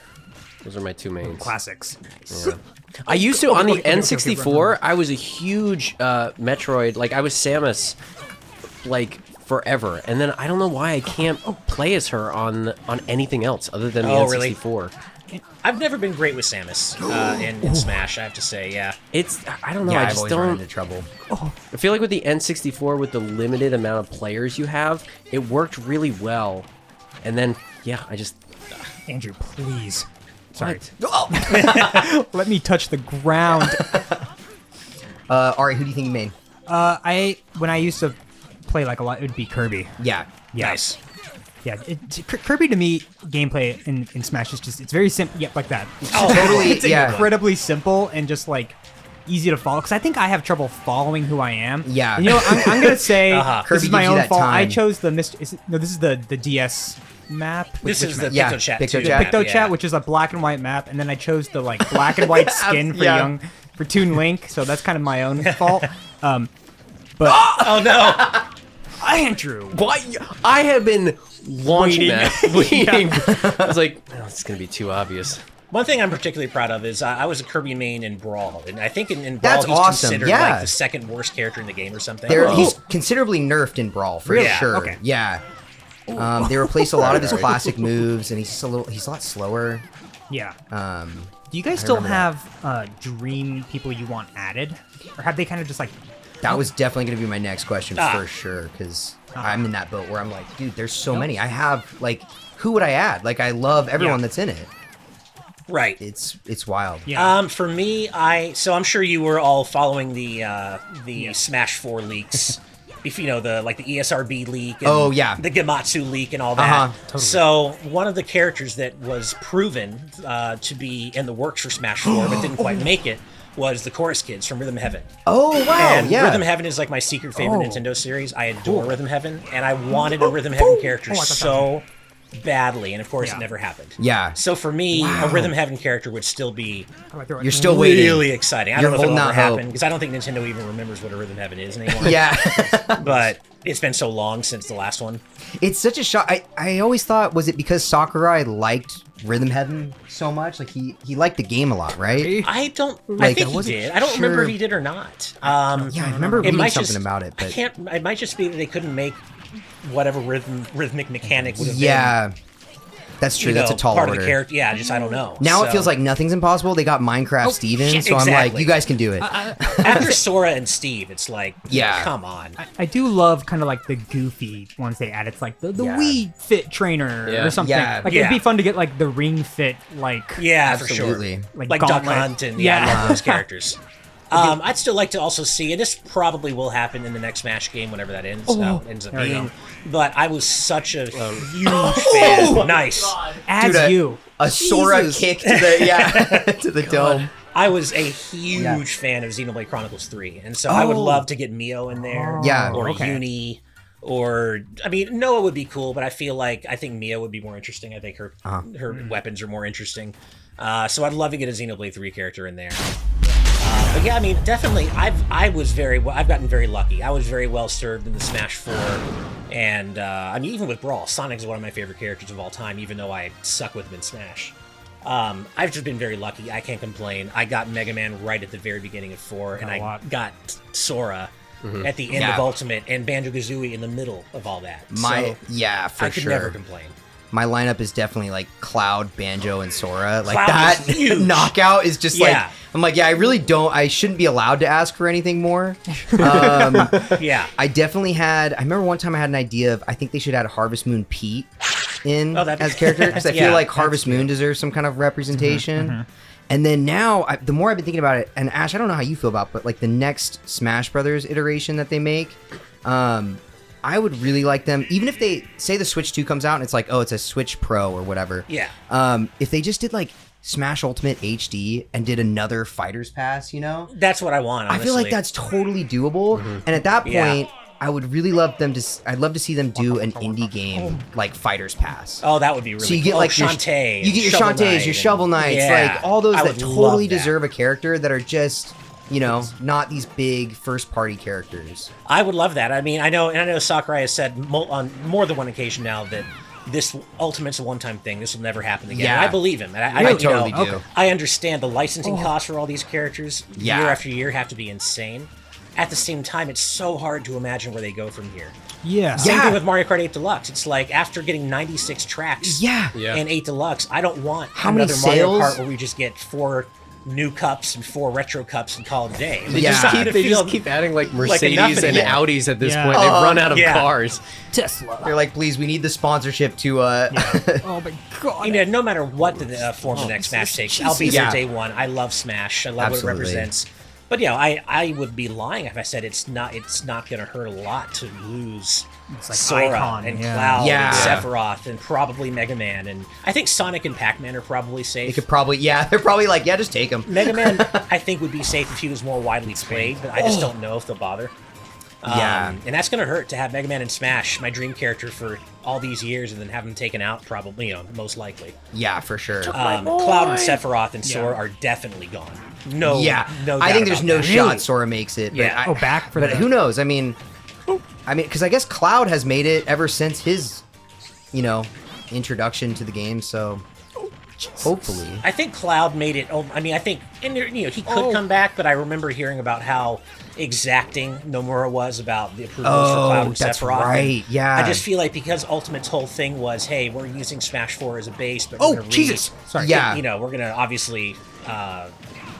[SPEAKER 4] Those are my 2 mains.
[SPEAKER 3] Classics.
[SPEAKER 4] Yeah. I used to on the N64. I was a huge Metroid. Like I was Samus, like forever. And then I don't know why I can't play as her on anything else other than the
[SPEAKER 1] Oh, really?
[SPEAKER 4] N64.
[SPEAKER 1] I've never been great with Samus in Smash, I have to say. Yeah.
[SPEAKER 4] I don't know.
[SPEAKER 2] Yeah,
[SPEAKER 4] I
[SPEAKER 2] I've
[SPEAKER 4] just
[SPEAKER 2] always run
[SPEAKER 4] don't.
[SPEAKER 2] into trouble.
[SPEAKER 4] I feel like with the N64, with the limited amount of players you have, it worked really well. And then I just
[SPEAKER 3] Andrew, please. Sorry.
[SPEAKER 2] Oh!
[SPEAKER 3] Let me touch the ground.
[SPEAKER 2] Ari, who do you think you main?
[SPEAKER 3] When I used to play like a lot, it would be Kirby.
[SPEAKER 2] Yeah.
[SPEAKER 3] Yeah.
[SPEAKER 1] Nice.
[SPEAKER 3] Yeah, Kirby to me, gameplay in Smash is just, it's very simple. Yeah, like that.
[SPEAKER 1] Oh,
[SPEAKER 2] Totally,
[SPEAKER 3] It's
[SPEAKER 2] yeah.
[SPEAKER 3] incredibly simple and just like easy to follow. Because I think I have trouble following who I am.
[SPEAKER 2] Yeah.
[SPEAKER 3] And, I'm gonna say
[SPEAKER 1] Uh-huh.
[SPEAKER 3] this is
[SPEAKER 2] Kirby
[SPEAKER 3] my
[SPEAKER 2] gives you
[SPEAKER 3] own
[SPEAKER 2] that
[SPEAKER 3] fault. I
[SPEAKER 2] time.
[SPEAKER 3] chose this is the DS map.
[SPEAKER 1] This is the
[SPEAKER 2] Yeah,
[SPEAKER 1] Picto Chat.
[SPEAKER 2] Picto
[SPEAKER 1] too.
[SPEAKER 2] Chat.
[SPEAKER 3] Picto
[SPEAKER 1] Yeah.
[SPEAKER 3] Chat, which is a black and white map, and then I chose the like black and white skin for
[SPEAKER 2] Yeah.
[SPEAKER 3] for Toon Link. So that's kind of my own fault. But
[SPEAKER 1] Oh no!
[SPEAKER 3] Andrew,
[SPEAKER 4] why I have been launching
[SPEAKER 3] Waiting.
[SPEAKER 4] that. I was like, it's gonna be too obvious.
[SPEAKER 1] One thing I'm particularly proud of is I was a Kirby main in Brawl, and I think in Brawl
[SPEAKER 2] That's
[SPEAKER 1] he's
[SPEAKER 2] awesome,
[SPEAKER 1] considered
[SPEAKER 2] yeah.
[SPEAKER 1] like the second worst character in the game or something.
[SPEAKER 2] He's considerably nerfed in Brawl for
[SPEAKER 1] Really?
[SPEAKER 2] sure.
[SPEAKER 3] Okay.
[SPEAKER 2] Yeah. They replaced a lot of his classic moves, and he's a lot slower.
[SPEAKER 3] yeah.
[SPEAKER 2] Do
[SPEAKER 3] Do you guys still have dream people you want added, or have they kind of just like?
[SPEAKER 2] That was definitely going to be my next question
[SPEAKER 1] Ah.
[SPEAKER 2] for sure, because I'm in that boat where I'm like, dude, there's so many. I have, like, who would I add? Like, I love everyone that's in it.
[SPEAKER 1] Right.
[SPEAKER 2] It's wild.
[SPEAKER 3] Yeah.
[SPEAKER 1] For me, so I'm sure you were all following the Smash 4 leaks. If you know the ESRB leak and the Gematsu leak and all that.
[SPEAKER 3] Totally.
[SPEAKER 1] So one of the characters that was proven to be in the works for Smash 4 but didn't quite make it was the Chorus Kids from Rhythm Heaven.
[SPEAKER 2] Oh wow!
[SPEAKER 1] And Rhythm Heaven is like my secret favorite Nintendo series. I adore Rhythm Heaven, and I wanted a Rhythm Heaven character so badly, and of course it never happened.
[SPEAKER 2] Yeah.
[SPEAKER 1] So for me, a Rhythm Heaven character would still be
[SPEAKER 2] You're still waiting.
[SPEAKER 1] really exciting. I don't know if it'll
[SPEAKER 2] holding
[SPEAKER 1] ever
[SPEAKER 2] out hope.
[SPEAKER 1] happen because I don't think Nintendo even remembers what a Rhythm Heaven is anymore.
[SPEAKER 2] Yeah.
[SPEAKER 1] But it's been so long since the last one.
[SPEAKER 2] It's such a shock. I always thought, was it because Sakurai liked Rhythm Heaven so much? Like he liked the game a lot, right?
[SPEAKER 1] I think
[SPEAKER 2] I
[SPEAKER 1] he
[SPEAKER 2] wasn't
[SPEAKER 1] did. I don't remember
[SPEAKER 2] sure.
[SPEAKER 1] if he did or not.
[SPEAKER 2] Yeah, I remember
[SPEAKER 1] It
[SPEAKER 2] reading
[SPEAKER 1] might
[SPEAKER 2] something
[SPEAKER 1] just,
[SPEAKER 2] about it,
[SPEAKER 1] I
[SPEAKER 2] but
[SPEAKER 1] can't. It might just be that they couldn't make whatever rhythmic mechanic would have been.
[SPEAKER 2] yeah, that's true.
[SPEAKER 1] You
[SPEAKER 2] That's
[SPEAKER 1] know,
[SPEAKER 2] a tall
[SPEAKER 1] part
[SPEAKER 2] order.
[SPEAKER 1] of the character. Yeah, just I don't know.
[SPEAKER 2] Now it
[SPEAKER 1] So,
[SPEAKER 2] feels like nothing's impossible. They got Minecraft Steven,
[SPEAKER 1] shit,
[SPEAKER 2] so I'm like,
[SPEAKER 1] exactly.
[SPEAKER 2] you guys can do it.
[SPEAKER 1] after Sora and Steve, it's like,
[SPEAKER 2] Yeah.
[SPEAKER 1] come on.
[SPEAKER 3] I do love kind of like the goofy ones they add. It's like the
[SPEAKER 2] Yeah.
[SPEAKER 3] Wii Fit trainer
[SPEAKER 4] Yeah.
[SPEAKER 3] or something.
[SPEAKER 2] Yeah.
[SPEAKER 3] Like
[SPEAKER 1] Yeah.
[SPEAKER 3] it'd be fun to get like the Ring Fit like
[SPEAKER 1] Yeah,
[SPEAKER 2] Absolutely.
[SPEAKER 1] for sure.
[SPEAKER 3] Like
[SPEAKER 1] Like Duck
[SPEAKER 3] Gauntlet.
[SPEAKER 1] Hunt and
[SPEAKER 3] Yeah.
[SPEAKER 1] I love those characters. I'd still like to also see, and this probably will happen in the next Smash game, whenever that ends up
[SPEAKER 3] there you
[SPEAKER 1] being.
[SPEAKER 3] go.
[SPEAKER 1] But I was such a huge fan. Nice.
[SPEAKER 3] as
[SPEAKER 2] Dude,
[SPEAKER 3] you.
[SPEAKER 2] a Sora
[SPEAKER 4] Jesus.
[SPEAKER 2] kick to the to the dome.
[SPEAKER 1] I was a huge fan of Xenoblade Chronicles 3, and so I would love to get Mio in there,
[SPEAKER 2] Yeah.
[SPEAKER 1] or
[SPEAKER 3] Okay.
[SPEAKER 1] Uni, or I mean Noah would be cool, but I think Mio would be more interesting. I think her weapons are more interesting, so I'd love to get a Xenoblade 3 character in there. But yeah, I mean, definitely, I've gotten very lucky. I was very well served in the Smash 4, and I mean, even with Brawl, Sonic is one of my favorite characters of all time, even though I suck with him in Smash. I've just been very lucky. I can't complain. I got Mega Man right at the very beginning of 4, and I got Sora at the end
[SPEAKER 2] Yeah.
[SPEAKER 1] of Ultimate, and Banjo-Kazooie in the middle of all that. So
[SPEAKER 2] For
[SPEAKER 1] I could
[SPEAKER 2] sure.
[SPEAKER 1] never complain.
[SPEAKER 2] My lineup is definitely like Cloud, Banjo, and Sora. Like
[SPEAKER 1] Cloud
[SPEAKER 2] that
[SPEAKER 1] is huge.
[SPEAKER 2] knockout is just
[SPEAKER 1] Yeah.
[SPEAKER 2] I'm like, yeah, I shouldn't be allowed to ask for anything more.
[SPEAKER 1] Yeah.
[SPEAKER 2] I definitely I remember one time I had an idea of, I think they should add Harvest Moon Pete in
[SPEAKER 1] Oh, that'd be-
[SPEAKER 2] as character, because I
[SPEAKER 1] Yeah,
[SPEAKER 2] feel like
[SPEAKER 1] that's
[SPEAKER 2] Harvest Moon deserves some kind of representation. And then now, the more I've been thinking about it, and Ash, I don't know how you feel about it, but like the next Smash Brothers iteration that they make, I would really like them, even if they say the Switch 2 comes out and it's like, oh, it's a Switch Pro or whatever.
[SPEAKER 1] Yeah.
[SPEAKER 2] If they just did like Smash Ultimate HD and did another Fighters Pass,
[SPEAKER 1] That's what I want, honestly.
[SPEAKER 2] I feel like that's totally doable. And at that point,
[SPEAKER 1] Yeah.
[SPEAKER 2] I would really love them to. I'd love to see them do an indie game like Fighters Pass.
[SPEAKER 1] Oh, that would be really
[SPEAKER 2] So you get
[SPEAKER 1] cool.
[SPEAKER 2] like your
[SPEAKER 1] Shantae.
[SPEAKER 2] you get your
[SPEAKER 1] Shovel
[SPEAKER 2] Shantaes,
[SPEAKER 1] Knight,
[SPEAKER 2] your
[SPEAKER 1] and-
[SPEAKER 2] Shovel Knights,
[SPEAKER 1] Yeah,
[SPEAKER 2] like all those
[SPEAKER 1] I
[SPEAKER 2] that
[SPEAKER 1] would
[SPEAKER 2] totally
[SPEAKER 1] love that.
[SPEAKER 2] deserve a character that are just, not these big first party characters.
[SPEAKER 1] I would love that. I mean, I know Sakurai has said on more than one occasion now that this Ultimate's a one-time thing. This will never happen again.
[SPEAKER 2] Yeah.
[SPEAKER 1] And I believe him. And I
[SPEAKER 2] I
[SPEAKER 1] you
[SPEAKER 2] totally
[SPEAKER 1] know,
[SPEAKER 2] do.
[SPEAKER 1] I understand the licensing costs for all these characters
[SPEAKER 2] Yeah.
[SPEAKER 1] year after year have to be insane. At the same time, it's so hard to imagine where they go from here.
[SPEAKER 3] Yeah.
[SPEAKER 1] Same
[SPEAKER 2] Yeah.
[SPEAKER 1] thing with Mario Kart 8 Deluxe. It's like after getting 96 tracks
[SPEAKER 2] Yeah.
[SPEAKER 4] Yeah.
[SPEAKER 1] in 8 Deluxe, I don't want
[SPEAKER 2] How many
[SPEAKER 1] another Mario
[SPEAKER 2] sales?
[SPEAKER 1] Kart where we just get 4 new cups and 4 retro cups and call it a day.
[SPEAKER 4] They,
[SPEAKER 2] Yeah.
[SPEAKER 4] just keep adding like Mercedes
[SPEAKER 1] nothing,
[SPEAKER 4] and
[SPEAKER 1] yeah.
[SPEAKER 4] Audis at this
[SPEAKER 3] Yeah.
[SPEAKER 4] point. They've run out of
[SPEAKER 1] yeah.
[SPEAKER 4] cars.
[SPEAKER 3] Tesla.
[SPEAKER 2] They're like, please, we need the sponsorship to.
[SPEAKER 3] Oh my god.
[SPEAKER 1] You know, no matter what the form the next Smash takes, I'll be
[SPEAKER 2] Yeah.
[SPEAKER 1] there day one. I love Smash. I love
[SPEAKER 2] Absolutely.
[SPEAKER 1] what it represents. But yeah, I would be lying if I said it's not going to hurt a lot to lose
[SPEAKER 3] like
[SPEAKER 1] Sora
[SPEAKER 3] Icon,
[SPEAKER 1] and
[SPEAKER 3] yeah.
[SPEAKER 1] Cloud
[SPEAKER 2] Yeah.
[SPEAKER 1] and Sephiroth and probably Mega Man, and I think Sonic and Pac-Man are probably
[SPEAKER 2] They
[SPEAKER 1] safe.
[SPEAKER 2] could probably, they're probably like, yeah, just take them.
[SPEAKER 1] Mega Man, I think, would be safe if he was more widely played, but I just don't know if they'll bother.
[SPEAKER 2] Yeah.
[SPEAKER 1] And that's going to hurt to have Mega Man and Smash, my dream character for all these years, and then have him taken out, probably, most likely.
[SPEAKER 2] Yeah, for sure.
[SPEAKER 1] Cloud and Sephiroth and Sora are definitely gone. No,
[SPEAKER 2] Yeah,
[SPEAKER 1] no.
[SPEAKER 2] I
[SPEAKER 1] doubt
[SPEAKER 2] think there's
[SPEAKER 1] about
[SPEAKER 2] no
[SPEAKER 1] that.
[SPEAKER 2] shot Sora makes it. But
[SPEAKER 1] Yeah.
[SPEAKER 3] back for
[SPEAKER 2] but
[SPEAKER 3] the
[SPEAKER 2] who knows? I mean, because I guess Cloud has made it ever since his, introduction to the game. So hopefully,
[SPEAKER 1] I think Cloud made it. Oh, I mean, I think, and he could come back, but I remember hearing about how exacting Nomura was about the approvals for Cloud and
[SPEAKER 2] that's
[SPEAKER 1] Sephiroth.
[SPEAKER 2] right,
[SPEAKER 1] And
[SPEAKER 2] yeah.
[SPEAKER 1] I just feel like because Ultimate's whole thing was, hey, we're using Smash 4 as a base, but
[SPEAKER 2] Oh,
[SPEAKER 1] we're gonna
[SPEAKER 2] Jesus!
[SPEAKER 1] Sorry,
[SPEAKER 2] Yeah.
[SPEAKER 1] we're gonna obviously.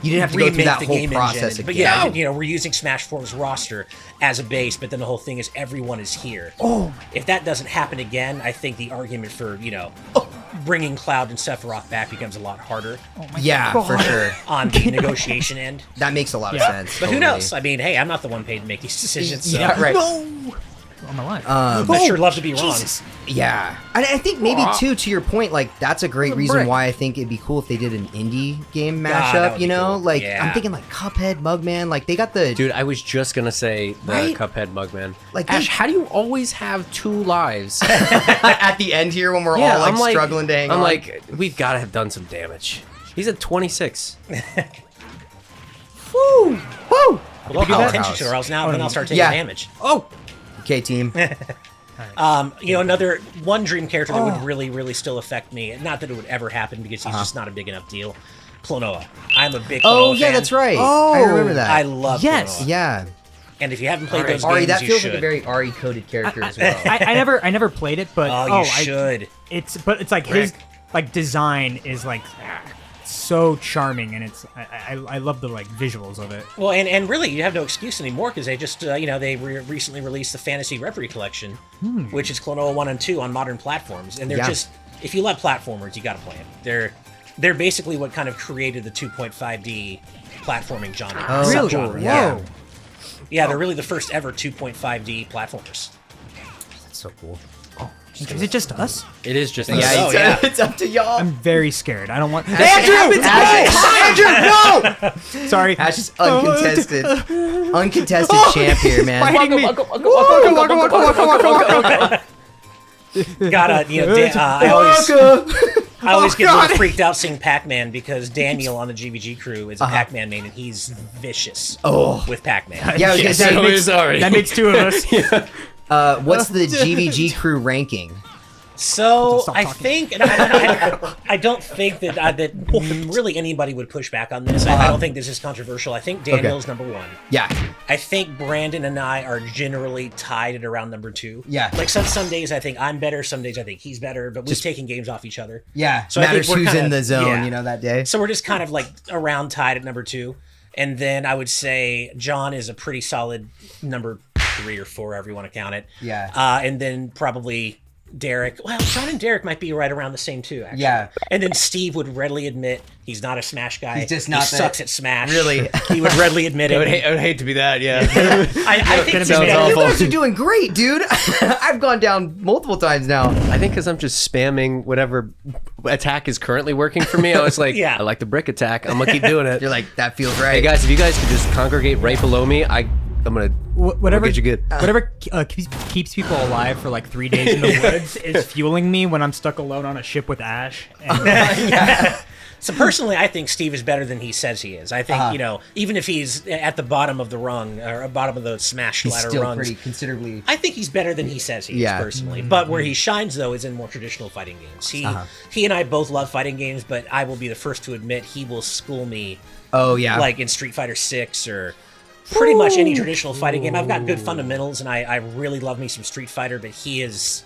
[SPEAKER 2] you didn't have to go through
[SPEAKER 1] remake
[SPEAKER 2] that
[SPEAKER 1] the
[SPEAKER 2] whole
[SPEAKER 1] game
[SPEAKER 2] process
[SPEAKER 1] engine.
[SPEAKER 2] again.
[SPEAKER 1] But yeah, we're using Smash 4's roster as a base, but then the whole thing is everyone is here. Oh, if that doesn't happen again, I think the argument for bringing Cloud and Sephiroth back becomes a lot harder
[SPEAKER 2] Yeah, for sure.
[SPEAKER 1] on the negotiation end.
[SPEAKER 2] That makes a lot of
[SPEAKER 3] Yeah.
[SPEAKER 2] sense.
[SPEAKER 1] But who
[SPEAKER 2] totally.
[SPEAKER 1] knows? I mean, hey, I'm not the one paid to make these decisions. So
[SPEAKER 2] Yeah, right.
[SPEAKER 3] No! I'm alive.
[SPEAKER 1] I'd sure love to be wrong.
[SPEAKER 2] Yeah, I think maybe too, to your point, like that's a great reason
[SPEAKER 3] brick.
[SPEAKER 2] why I think it'd be cool if they did an indie game
[SPEAKER 1] that
[SPEAKER 2] mashup.
[SPEAKER 1] would
[SPEAKER 2] You
[SPEAKER 1] be
[SPEAKER 2] know,
[SPEAKER 1] cool.
[SPEAKER 2] like
[SPEAKER 1] Yeah.
[SPEAKER 2] I'm thinking like Cuphead, Mugman, like they got the
[SPEAKER 4] Dude, I was just gonna say the
[SPEAKER 2] Right?
[SPEAKER 4] Cuphead Mugman.
[SPEAKER 2] Like,
[SPEAKER 4] Ash,
[SPEAKER 2] they-
[SPEAKER 4] how do you always have 2 lives?
[SPEAKER 2] at the end here when we're all like
[SPEAKER 4] I'm like
[SPEAKER 2] struggling to hang
[SPEAKER 4] I'm
[SPEAKER 2] on.
[SPEAKER 4] like, we've got to have done some damage. He's at 26.
[SPEAKER 2] woo, woo.
[SPEAKER 1] Well, don't pay
[SPEAKER 2] Powerhouse.
[SPEAKER 1] attention to it, or else now then I'll start taking
[SPEAKER 2] Yeah.
[SPEAKER 1] damage.
[SPEAKER 3] Oh!
[SPEAKER 2] Okay, team.
[SPEAKER 1] Another one dream character that would really still affect me. Not that it would ever happen because he's just not a big enough deal. Klonoa. I'm a big Klonoa
[SPEAKER 2] Oh yeah,
[SPEAKER 1] fan.
[SPEAKER 2] that's right.
[SPEAKER 3] Oh.
[SPEAKER 2] I remember that.
[SPEAKER 1] I love
[SPEAKER 3] Yes.
[SPEAKER 1] Klonoa.
[SPEAKER 2] Yeah,
[SPEAKER 1] And if you haven't played
[SPEAKER 4] Alright.
[SPEAKER 1] those
[SPEAKER 2] Ari,
[SPEAKER 1] games,
[SPEAKER 2] that
[SPEAKER 1] you
[SPEAKER 2] feels
[SPEAKER 1] should.
[SPEAKER 2] like a very Ari coded character as well.
[SPEAKER 3] I never played it, but
[SPEAKER 1] Oh, you should.
[SPEAKER 3] It's like his like design is like so charming, and it's I love the like visuals of it.
[SPEAKER 1] Well, and really, you have no excuse anymore because they just, they recently released the Fantasy Reverie Collection, which is Klonoa 1 and 2 on modern platforms. And they're
[SPEAKER 2] Yeah.
[SPEAKER 1] just, if you love platformers, you got to play them. They're basically what kind of created the 2.5D platforming genre.
[SPEAKER 2] Oh,
[SPEAKER 3] Really?
[SPEAKER 1] subgenre.
[SPEAKER 2] yeah.
[SPEAKER 3] Whoa.
[SPEAKER 1] Yeah, they're really the first ever 2.5D platformers.
[SPEAKER 2] That's so cool.
[SPEAKER 3] Is it just us?
[SPEAKER 4] It is just
[SPEAKER 2] Yeah,
[SPEAKER 1] Oh,
[SPEAKER 2] it's,
[SPEAKER 1] yeah.
[SPEAKER 2] it's up to y'all.
[SPEAKER 3] I'm very scared. I don't want.
[SPEAKER 2] Andrew, no!
[SPEAKER 3] Sorry.
[SPEAKER 2] Ash is uncontested, uncontested champ here, man.
[SPEAKER 3] Fighting me.
[SPEAKER 1] Gotta, I always get a little freaked out seeing Pac-Man because Daniel on the GVG crew is a Pac-Man main and he's vicious with Pac-Man.
[SPEAKER 2] Yeah, I was gonna say,
[SPEAKER 4] so is Ari.
[SPEAKER 3] That makes 2 of us.
[SPEAKER 2] what's the GVG crew ranking?
[SPEAKER 1] So
[SPEAKER 3] Stop
[SPEAKER 1] I
[SPEAKER 3] talking.
[SPEAKER 1] think, and I don't think that really anybody would push back on this. I don't think this is controversial. I think Daniel's number 1.
[SPEAKER 2] Yeah,
[SPEAKER 1] I think Brandon and I are generally tied at around number 2.
[SPEAKER 2] Yeah.
[SPEAKER 1] Like some days I think I'm better, some days I think he's better, but we've taken games off each other.
[SPEAKER 2] yeah.
[SPEAKER 1] So I think
[SPEAKER 2] Matters
[SPEAKER 1] we're
[SPEAKER 2] who's
[SPEAKER 1] kinda-
[SPEAKER 2] in the zone,
[SPEAKER 1] yeah.
[SPEAKER 2] that day.
[SPEAKER 1] So we're just kind of like around tied at number 2. And then I would say John is a pretty solid number 3 or 4, however you want to count it.
[SPEAKER 2] Yeah.
[SPEAKER 1] And then probably Derek. Well, John and Derek might be right around the same too, actually.
[SPEAKER 2] Yeah.
[SPEAKER 1] And then Steve would readily admit he's not a Smash guy.
[SPEAKER 2] He's just not
[SPEAKER 1] He
[SPEAKER 2] that-
[SPEAKER 1] sucks at Smash.
[SPEAKER 2] Really?
[SPEAKER 1] He would readily admit it.
[SPEAKER 4] I would hate to be that, yeah.
[SPEAKER 1] I think
[SPEAKER 3] Gonna
[SPEAKER 1] he's
[SPEAKER 3] be
[SPEAKER 1] better.
[SPEAKER 3] mad.
[SPEAKER 2] You guys are doing great, dude. I've gone down multiple times now.
[SPEAKER 4] I think because I'm just spamming whatever attack is currently working for me. I was like,
[SPEAKER 1] Yeah.
[SPEAKER 4] I like the brick attack. I'm gonna keep doing it.
[SPEAKER 2] You're like, that feels right.
[SPEAKER 4] Hey guys, if you guys could just congregate right below me, I'm gonna
[SPEAKER 3] Whatever
[SPEAKER 4] get you good.
[SPEAKER 3] Whatever keeps people alive for like 3 days in the woods is fueling me when I'm stuck alone on a ship with Ash. And
[SPEAKER 1] So personally, I think Steve is better than he says he is. I think, even if he's at the bottom of the rung or bottom of the Smash
[SPEAKER 2] He's
[SPEAKER 1] ladder
[SPEAKER 2] still
[SPEAKER 1] rungs,
[SPEAKER 2] pretty considerably.
[SPEAKER 1] I think he's better than he says he
[SPEAKER 2] Yeah.
[SPEAKER 1] is personally. But where he shines though is in more traditional fighting games. He and I both love fighting games, but I will be the first to admit he will school me
[SPEAKER 2] Oh yeah.
[SPEAKER 1] like in Street Fighter 6 or pretty much any traditional fighting game. I've got good fundamentals and I really love me some Street Fighter, but he is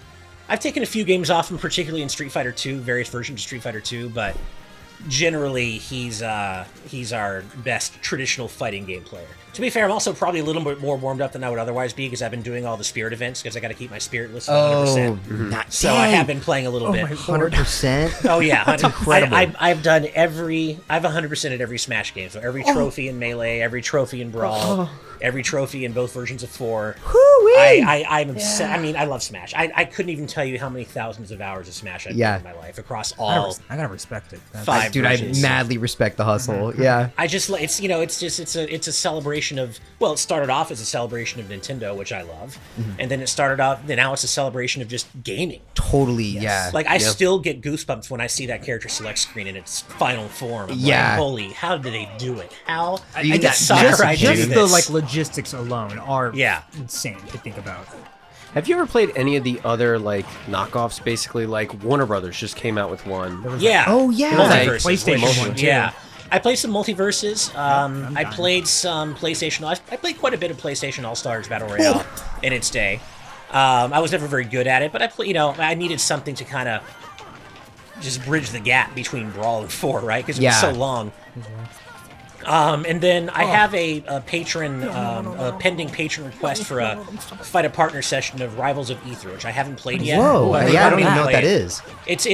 [SPEAKER 1] I've taken a few games off him, particularly in Street Fighter 2, various versions of Street Fighter 2, but generally he's our best traditional fighting game player. To be fair, I'm also probably a little bit more warmed up than I would otherwise be because I've been doing all the spirit events because I got to keep my spirit list at 100%.
[SPEAKER 2] not
[SPEAKER 1] So I have been playing a little bit.
[SPEAKER 2] 100%.
[SPEAKER 1] Oh yeah, that's
[SPEAKER 2] incredible.
[SPEAKER 1] I've done I've 100% at every Smash game. So every trophy in Melee, every trophy in Brawl, every trophy in both versions of 4. I'm obsessed. I mean, I love Smash. I couldn't even tell you how many thousands of hours of Smash I've
[SPEAKER 2] Yeah.
[SPEAKER 1] played in my life across all
[SPEAKER 3] I gotta respect it. That's-
[SPEAKER 1] 5
[SPEAKER 2] Dude, I
[SPEAKER 1] versions.
[SPEAKER 2] madly respect the hustle. Yeah.
[SPEAKER 1] I just it's it's a celebration of, well, it started off as a celebration of Nintendo, which I love, and then now it's a celebration of just gaming.
[SPEAKER 2] Totally. Yeah.
[SPEAKER 1] Like I still get goosebumps when I see that character select screen in its final form. I'm
[SPEAKER 2] Yeah.
[SPEAKER 1] like, holy, how did they do it? How
[SPEAKER 2] You
[SPEAKER 1] did
[SPEAKER 2] got
[SPEAKER 1] Sakurai do
[SPEAKER 3] just
[SPEAKER 1] this?
[SPEAKER 3] the like logistics alone are
[SPEAKER 1] Yeah.
[SPEAKER 3] insane to think about.
[SPEAKER 4] Have you ever played any of the other like knockoffs? Basically, like Warner Brothers just came out with one.
[SPEAKER 1] Yeah.
[SPEAKER 2] Oh, yeah.
[SPEAKER 1] Multiverses,
[SPEAKER 3] PlayStation
[SPEAKER 1] which-
[SPEAKER 3] one, too.
[SPEAKER 1] Yeah. I played some multiverses. I
[SPEAKER 3] dying.
[SPEAKER 1] played some PlayStation. I played quite a bit of PlayStation All Stars Battle Royale in its day. I was never very good at it, but I needed something to kind of just bridge the gap between Brawl and 4, right? Because it was
[SPEAKER 2] Yeah.
[SPEAKER 1] so long. And then I have a patron, a pending patron request for a fight a partner session of Rivals of Ether, which I haven't played yet.
[SPEAKER 2] Whoa,
[SPEAKER 1] I
[SPEAKER 2] yeah, I don't even know
[SPEAKER 1] play
[SPEAKER 2] what that
[SPEAKER 1] it.
[SPEAKER 2] is.
[SPEAKER 1] It's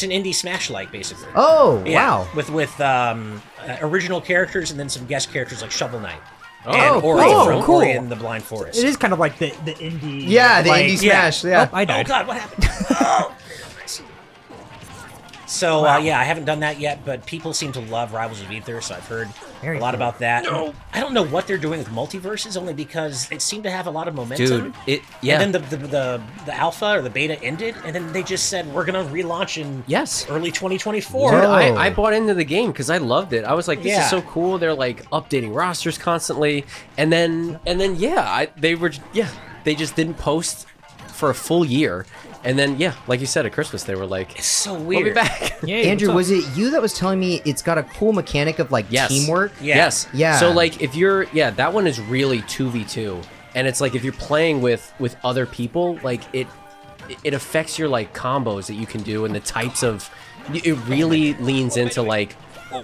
[SPEAKER 1] an indie Smash like basically.
[SPEAKER 2] Oh,
[SPEAKER 1] Yeah,
[SPEAKER 2] wow.
[SPEAKER 1] with original characters and then some guest characters like Shovel Knight
[SPEAKER 2] Oh,
[SPEAKER 1] and Ori
[SPEAKER 2] cool,
[SPEAKER 1] from
[SPEAKER 3] cool.
[SPEAKER 1] Ori and the Blind Forest.
[SPEAKER 3] It is kind of like the indie.
[SPEAKER 2] Yeah, the
[SPEAKER 3] like,
[SPEAKER 2] indie Smash. Yeah.
[SPEAKER 3] Oh, I
[SPEAKER 1] Oh
[SPEAKER 3] died.
[SPEAKER 1] God, what happened? Oh. So yeah, I haven't done that yet, but people seem to love Rivals of Ether, so I've heard
[SPEAKER 3] Very
[SPEAKER 1] a lot
[SPEAKER 3] cool.
[SPEAKER 1] about that. I don't know what they're doing with multiverses, only because it seemed to have a lot of momentum.
[SPEAKER 4] Dude,
[SPEAKER 1] And then the alpha or the beta ended, and then they just said we're gonna relaunch in
[SPEAKER 4] Yes.
[SPEAKER 1] early 2024.
[SPEAKER 4] Dude,
[SPEAKER 2] Whoa.
[SPEAKER 4] I bought into the game because I loved it. I was like, this
[SPEAKER 1] Yeah.
[SPEAKER 4] is so cool. They're like updating rosters constantly, and then they just didn't post for a full year, and then like you said, at Christmas they were like,
[SPEAKER 1] It's so
[SPEAKER 4] we'll
[SPEAKER 1] weird.
[SPEAKER 4] be back.
[SPEAKER 3] Yay,
[SPEAKER 2] Andrew,
[SPEAKER 3] what's
[SPEAKER 2] was it you that was telling me it's got a cool mechanic of like
[SPEAKER 4] Yes.
[SPEAKER 2] teamwork?
[SPEAKER 1] Yeah.
[SPEAKER 4] Yes.
[SPEAKER 2] Yeah.
[SPEAKER 4] So like if you're that one is really 2v2, and it's like if you're playing with other people, like it affects your like combos that you can do and the types of it really leans into like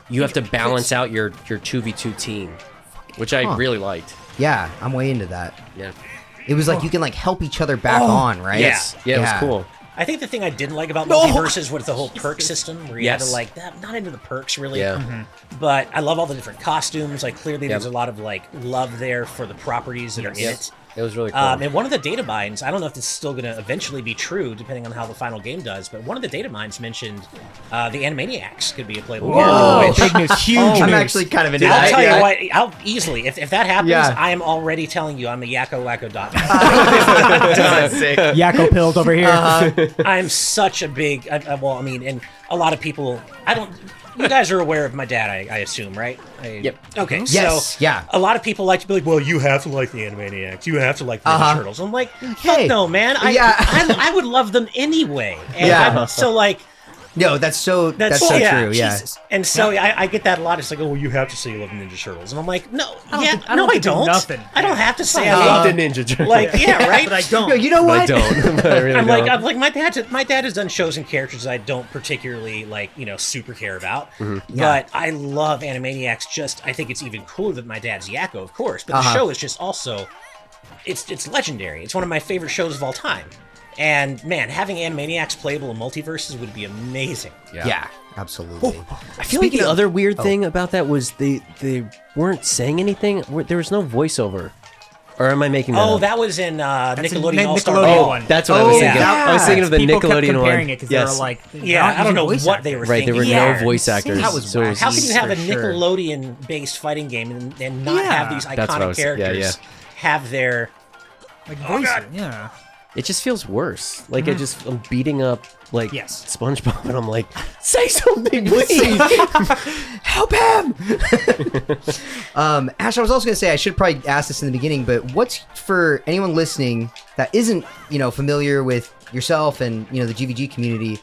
[SPEAKER 4] you have to balance out your 2v2 team, which I really liked.
[SPEAKER 2] Yeah, I'm way into that.
[SPEAKER 4] Yeah.
[SPEAKER 2] It was like you can like help each other back on, right?
[SPEAKER 1] Yes.
[SPEAKER 4] Yeah, it was cool.
[SPEAKER 1] I think the thing I didn't like about multiverses was the whole perk system, where you had to
[SPEAKER 4] Yes.
[SPEAKER 1] like that. Not into the perks really.
[SPEAKER 4] Yeah.
[SPEAKER 1] But I love all the different costumes. Like clearly,
[SPEAKER 4] Yep.
[SPEAKER 1] there's a lot of like love there for the properties that are in it.
[SPEAKER 4] It was really cool.
[SPEAKER 1] And one of the data mines, I don't know if this is still going to eventually be true, depending on how the final game does, but one of the data mines mentioned the Animaniacs could be a playable
[SPEAKER 3] Whoa,
[SPEAKER 1] character.
[SPEAKER 3] big news, huge
[SPEAKER 2] I'm
[SPEAKER 3] news.
[SPEAKER 2] actually kind of into
[SPEAKER 1] Dude,
[SPEAKER 2] that.
[SPEAKER 1] I'll tell
[SPEAKER 2] yeah.
[SPEAKER 1] you what, I'll easily, if that happens,
[SPEAKER 2] Yeah.
[SPEAKER 1] I am already telling you I'm a Yakko Wacko dot.
[SPEAKER 2] Sick.
[SPEAKER 3] Yakko pills over here.
[SPEAKER 1] I'm such a big, well, I mean, and a lot of people, you guys are aware of my dad, I assume, right?
[SPEAKER 4] Yep.
[SPEAKER 1] Okay,
[SPEAKER 2] Yes,
[SPEAKER 1] so
[SPEAKER 2] yeah.
[SPEAKER 1] a lot of people like to be like, well, you have to like the Animaniacs, you have to like the Ninja Turtles. I'm like, fuck
[SPEAKER 2] Hey.
[SPEAKER 1] no, man.
[SPEAKER 2] Yeah.
[SPEAKER 1] I would love them anyway. And
[SPEAKER 2] Yeah.
[SPEAKER 1] so like,
[SPEAKER 2] No, that's so true. Yeah.
[SPEAKER 1] Jesus. And so I get that a lot. It's like, oh, well, you have to say you love Ninja Turtles, and I'm like, no,
[SPEAKER 3] I
[SPEAKER 1] yeah,
[SPEAKER 3] don't
[SPEAKER 1] no, I
[SPEAKER 3] do
[SPEAKER 1] don't.
[SPEAKER 3] nothing.
[SPEAKER 1] I don't have to say
[SPEAKER 4] I
[SPEAKER 1] I
[SPEAKER 4] love
[SPEAKER 1] love
[SPEAKER 4] the Ninja Turtles.
[SPEAKER 1] Like, yeah, right.
[SPEAKER 3] But I don't.
[SPEAKER 2] Yo, you know
[SPEAKER 4] I
[SPEAKER 2] what?
[SPEAKER 4] don't. I really
[SPEAKER 1] I'm
[SPEAKER 4] don't.
[SPEAKER 1] like my dad has done shows and characters that I don't particularly like, super care about.
[SPEAKER 2] Yeah.
[SPEAKER 1] But I love Animaniacs. Just I think it's even cooler that my dad's Yakko, of course. But the show is just also, it's legendary. It's one of my favorite shows of all time. And man, having Animaniacs playable in multiverses would be amazing.
[SPEAKER 2] Yeah, absolutely.
[SPEAKER 4] I feel like
[SPEAKER 2] Speaking
[SPEAKER 4] the
[SPEAKER 2] of-
[SPEAKER 4] other weird thing about that was they weren't saying anything. There was no voiceover. Or am I making that
[SPEAKER 1] Oh,
[SPEAKER 4] up?
[SPEAKER 1] that was in Nickelodeon
[SPEAKER 3] a
[SPEAKER 1] All Star.
[SPEAKER 3] Nickelodeon
[SPEAKER 1] Oh,
[SPEAKER 3] one.
[SPEAKER 4] That's what I was
[SPEAKER 2] Oh,
[SPEAKER 4] thinking.
[SPEAKER 2] yeah.
[SPEAKER 4] I was thinking of the
[SPEAKER 3] People kept
[SPEAKER 4] Nickelodeon
[SPEAKER 3] comparing
[SPEAKER 4] one.
[SPEAKER 3] it because
[SPEAKER 4] Yes.
[SPEAKER 3] they were like,
[SPEAKER 1] yeah, I don't know what they were
[SPEAKER 4] Right, there
[SPEAKER 1] thinking.
[SPEAKER 4] were
[SPEAKER 1] Yeah.
[SPEAKER 4] no voice actors.
[SPEAKER 2] That was
[SPEAKER 4] so it
[SPEAKER 2] whack.
[SPEAKER 4] was
[SPEAKER 1] How can you have a
[SPEAKER 2] For sure.
[SPEAKER 1] Nickelodeon-based fighting game and not
[SPEAKER 3] Yeah.
[SPEAKER 1] have these
[SPEAKER 4] That's what I
[SPEAKER 1] iconic
[SPEAKER 4] was-
[SPEAKER 1] characters have their?
[SPEAKER 3] like
[SPEAKER 1] Oh,
[SPEAKER 3] voice.
[SPEAKER 1] God.
[SPEAKER 3] Yeah.
[SPEAKER 4] It just feels worse. Like I'm beating up like
[SPEAKER 3] Yes.
[SPEAKER 4] SpongeBob, and I'm like, say something, please.
[SPEAKER 2] Help him! Ash, I was also gonna say I should probably ask this in the beginning, but what's for anyone listening that isn't, familiar with yourself and the GVG community?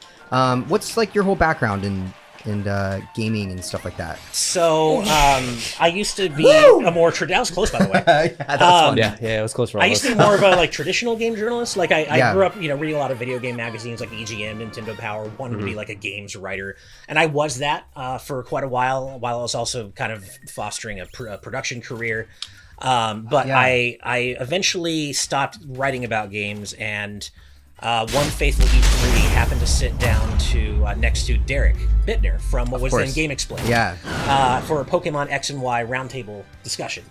[SPEAKER 2] What's like your whole background in gaming and stuff like that?
[SPEAKER 1] So I used to be a more that was close, by the way.
[SPEAKER 2] That's fun.
[SPEAKER 4] yeah, it was close for all
[SPEAKER 1] I
[SPEAKER 4] of
[SPEAKER 1] used
[SPEAKER 4] us.
[SPEAKER 1] to be more of a traditional game journalist. Like I
[SPEAKER 2] Yeah.
[SPEAKER 1] grew up, reading a lot of video game magazines like EGM, Nintendo Power. Wanted to be like a games writer, and I was that for quite a while. While I was also kind of fostering a production career. But
[SPEAKER 2] Yeah.
[SPEAKER 1] I eventually stopped writing about games, and one faithful E3 happened to sit down to next to Derek Bittner from what was then
[SPEAKER 2] course.
[SPEAKER 1] Game Explain.
[SPEAKER 2] Yeah.
[SPEAKER 1] For a Pokemon X and Y roundtable discussion.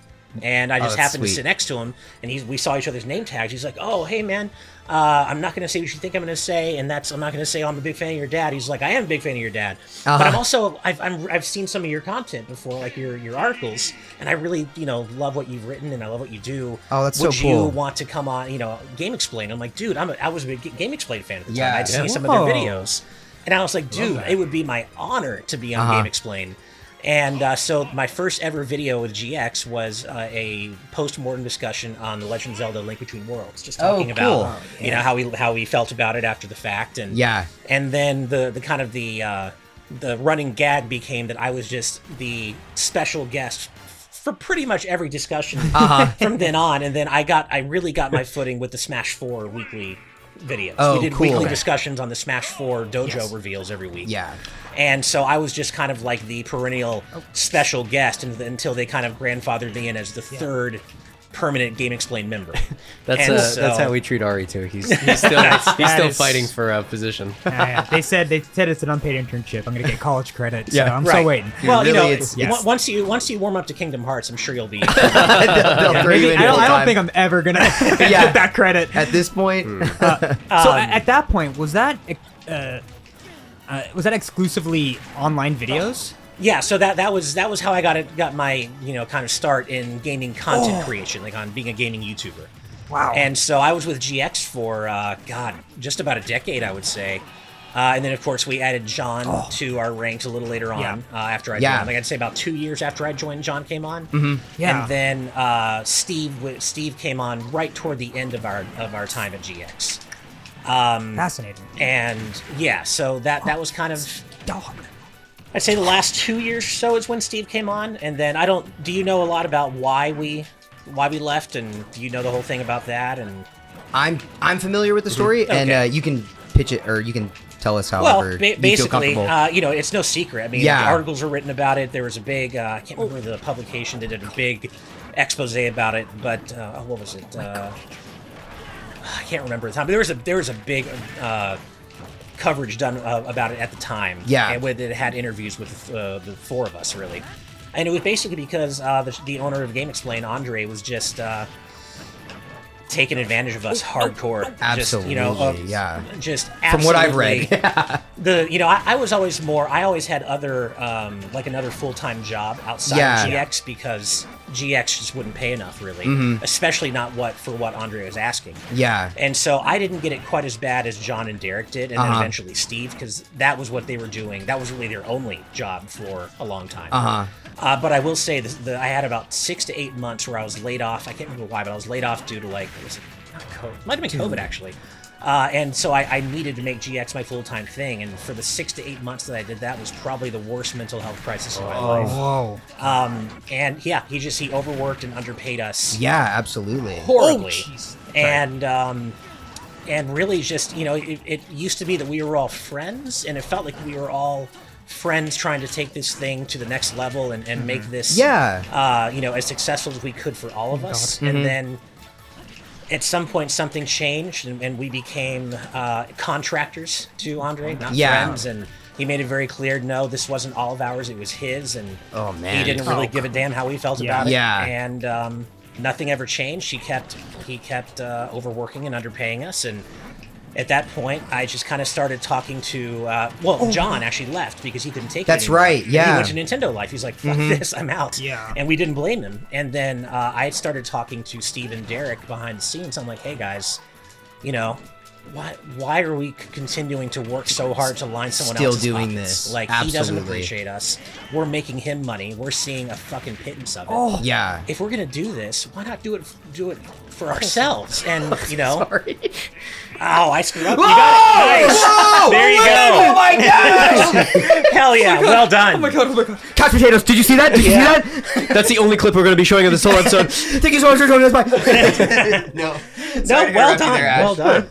[SPEAKER 1] And I just
[SPEAKER 2] that's
[SPEAKER 1] happened to
[SPEAKER 2] sweet.
[SPEAKER 1] sit next to him, and we saw each other's name tags. He's like, "Oh, hey man, I'm not going to say what you think I'm going to say, and I'm not going to say I'm a big fan of your dad." He's like, "I am a big fan of your dad, but I'm also I've seen some of your content before, like your articles, and I really love what you've written, and I love what you do.
[SPEAKER 2] Oh, that's so
[SPEAKER 1] Would
[SPEAKER 2] cool.
[SPEAKER 1] you want to come on Game Explain?" I'm like, "Dude, I was a big Game Explain fan at the
[SPEAKER 2] Yeah.
[SPEAKER 1] time. I'd seen some of
[SPEAKER 3] Whoa.
[SPEAKER 1] their videos, and I was like, dude, it would be my honor to be on Game Explain." And so my first ever video with GX was a post-mortem discussion on The Legend of Zelda: Link Between Worlds, just talking
[SPEAKER 2] cool.
[SPEAKER 1] about how we felt about it after the fact, and
[SPEAKER 2] Yeah.
[SPEAKER 1] and then the kind of the running gag became that I was just the special guest for pretty much every discussion from then on, and then I really got my footing with the Smash 4 weekly videos.
[SPEAKER 2] Oh,
[SPEAKER 1] we did
[SPEAKER 2] cool.
[SPEAKER 1] weekly
[SPEAKER 2] Okay.
[SPEAKER 1] discussions on the Smash 4 dojo reveals every week.
[SPEAKER 2] Yeah.
[SPEAKER 1] And so I was just kind of like the perennial special guest until they kind of grandfathered me in as the third permanent Game Explain member.
[SPEAKER 4] That's how we treat Ari too. He's still fighting for a position.
[SPEAKER 3] They said it's an unpaid internship. I'm gonna get college credit. So
[SPEAKER 2] Yeah.
[SPEAKER 3] I'm
[SPEAKER 1] Right.
[SPEAKER 3] still waiting.
[SPEAKER 1] Well,
[SPEAKER 2] Really,
[SPEAKER 1] you know,
[SPEAKER 2] it's-
[SPEAKER 3] Yes.
[SPEAKER 1] once you warm up to Kingdom Hearts, I'm sure you'll be.
[SPEAKER 2] They'll throw you in
[SPEAKER 3] I
[SPEAKER 2] full
[SPEAKER 3] don't
[SPEAKER 2] time.
[SPEAKER 3] think I'm ever gonna
[SPEAKER 2] Yeah.
[SPEAKER 3] get that credit.
[SPEAKER 2] At this point,
[SPEAKER 3] So at that point, was that exclusively online videos?
[SPEAKER 1] Yeah, so that was how I got my kind of start in gaming content creation, like on being a gaming YouTuber.
[SPEAKER 3] Wow.
[SPEAKER 1] And so I was with GX for just about a decade, I would say. And then of course we added John to our ranks a little later on after I
[SPEAKER 2] Yeah.
[SPEAKER 1] joined. Like I'd say about 2 years after I joined, John came on.
[SPEAKER 3] Yeah.
[SPEAKER 1] And then Steve came on right toward the end of our time at GX.
[SPEAKER 3] Fascinating.
[SPEAKER 1] And yeah, so that was kind of,
[SPEAKER 3] Dog.
[SPEAKER 1] I'd say the last 2 years or so is when Steve came on. And then do you know a lot about why we left, and do you know the whole thing about that? And
[SPEAKER 2] I'm familiar with the story,
[SPEAKER 1] Okay.
[SPEAKER 2] and you can pitch it, or you can tell us
[SPEAKER 1] well,
[SPEAKER 2] however you feel
[SPEAKER 1] basically,
[SPEAKER 2] comfortable.
[SPEAKER 1] it's no secret. I mean,
[SPEAKER 2] Yeah.
[SPEAKER 1] the articles were written about it. There was a big, I can't remember the publication that did a big expose about it, but what was it? I can't remember the time. But there was a big coverage done about it at the time.
[SPEAKER 2] Yeah.
[SPEAKER 1] And it had interviews with the four of us, really. And it was basically because the owner of Game Explain, Andre, was just taking advantage of us hardcore.
[SPEAKER 2] Absolutely, yeah.
[SPEAKER 1] Just
[SPEAKER 2] From what I've read.
[SPEAKER 1] I was always I always had other like another full-time job outside of GX because GX just wouldn't pay enough, really, especially not for what Andre was asking.
[SPEAKER 2] Yeah.
[SPEAKER 1] And so I didn't get it quite as bad as John and Derek did, and then eventually Steve, because that was what they were doing. That was really their only job for a long time. But I will say I had about 6 to 8 months where I was laid off. I can't remember why, but I was laid off due to not COVID. Might have been COVID, actually. And so I needed to make GX my full-time thing, and for the 6 to 8 months that I did that was probably the worst mental health crisis of my life.
[SPEAKER 3] Whoa.
[SPEAKER 1] And yeah, he overworked and underpaid us
[SPEAKER 2] Yeah, absolutely.
[SPEAKER 1] horribly.
[SPEAKER 3] jeez.
[SPEAKER 1] And really just, it used to be that we were all friends, and it felt like we were all friends trying to take this thing to the next level and make this as successful as we could for all of us. And then at some point something changed, and we became contractors to Andre, not friends. And he made it very clear, no, this wasn't all of ours, it was his, and
[SPEAKER 2] Oh, man.
[SPEAKER 1] he didn't really give a damn how we felt about it.
[SPEAKER 2] Yeah.
[SPEAKER 1] And nothing ever changed. He kept overworking and underpaying us, and at that point, I just kind of started talking to, John actually left because he couldn't take it
[SPEAKER 2] That's
[SPEAKER 1] anymore.
[SPEAKER 2] right,
[SPEAKER 1] And
[SPEAKER 2] yeah.
[SPEAKER 1] he went to Nintendo Life. He's like, fuck this, I'm out.
[SPEAKER 3] Yeah.
[SPEAKER 1] And we didn't blame him. And then I started talking to Steve and Derek behind the scenes. I'm like, hey guys, why are we continuing to work so hard to line someone
[SPEAKER 2] Still
[SPEAKER 1] else's
[SPEAKER 2] doing
[SPEAKER 1] pockets?
[SPEAKER 2] this.
[SPEAKER 1] Like, he doesn't
[SPEAKER 2] Absolutely.
[SPEAKER 1] appreciate us. We're making him money. We're seeing a fucking pittance of it.
[SPEAKER 2] Yeah.
[SPEAKER 1] If we're gonna do this, why not do it for ourselves? And
[SPEAKER 2] Sorry.
[SPEAKER 1] oh, I screwed up. You got it. Nice.
[SPEAKER 2] Whoa!
[SPEAKER 1] There you go.
[SPEAKER 2] Oh my gosh!
[SPEAKER 1] Hell yeah. Well done.
[SPEAKER 3] God.
[SPEAKER 2] Couch potatoes. Did you see that? Did you see that?
[SPEAKER 4] That's the only clip we're going to be showing in this whole episode.
[SPEAKER 2] Thank you so much for joining us. Bye. No.
[SPEAKER 1] No, well done. Well done.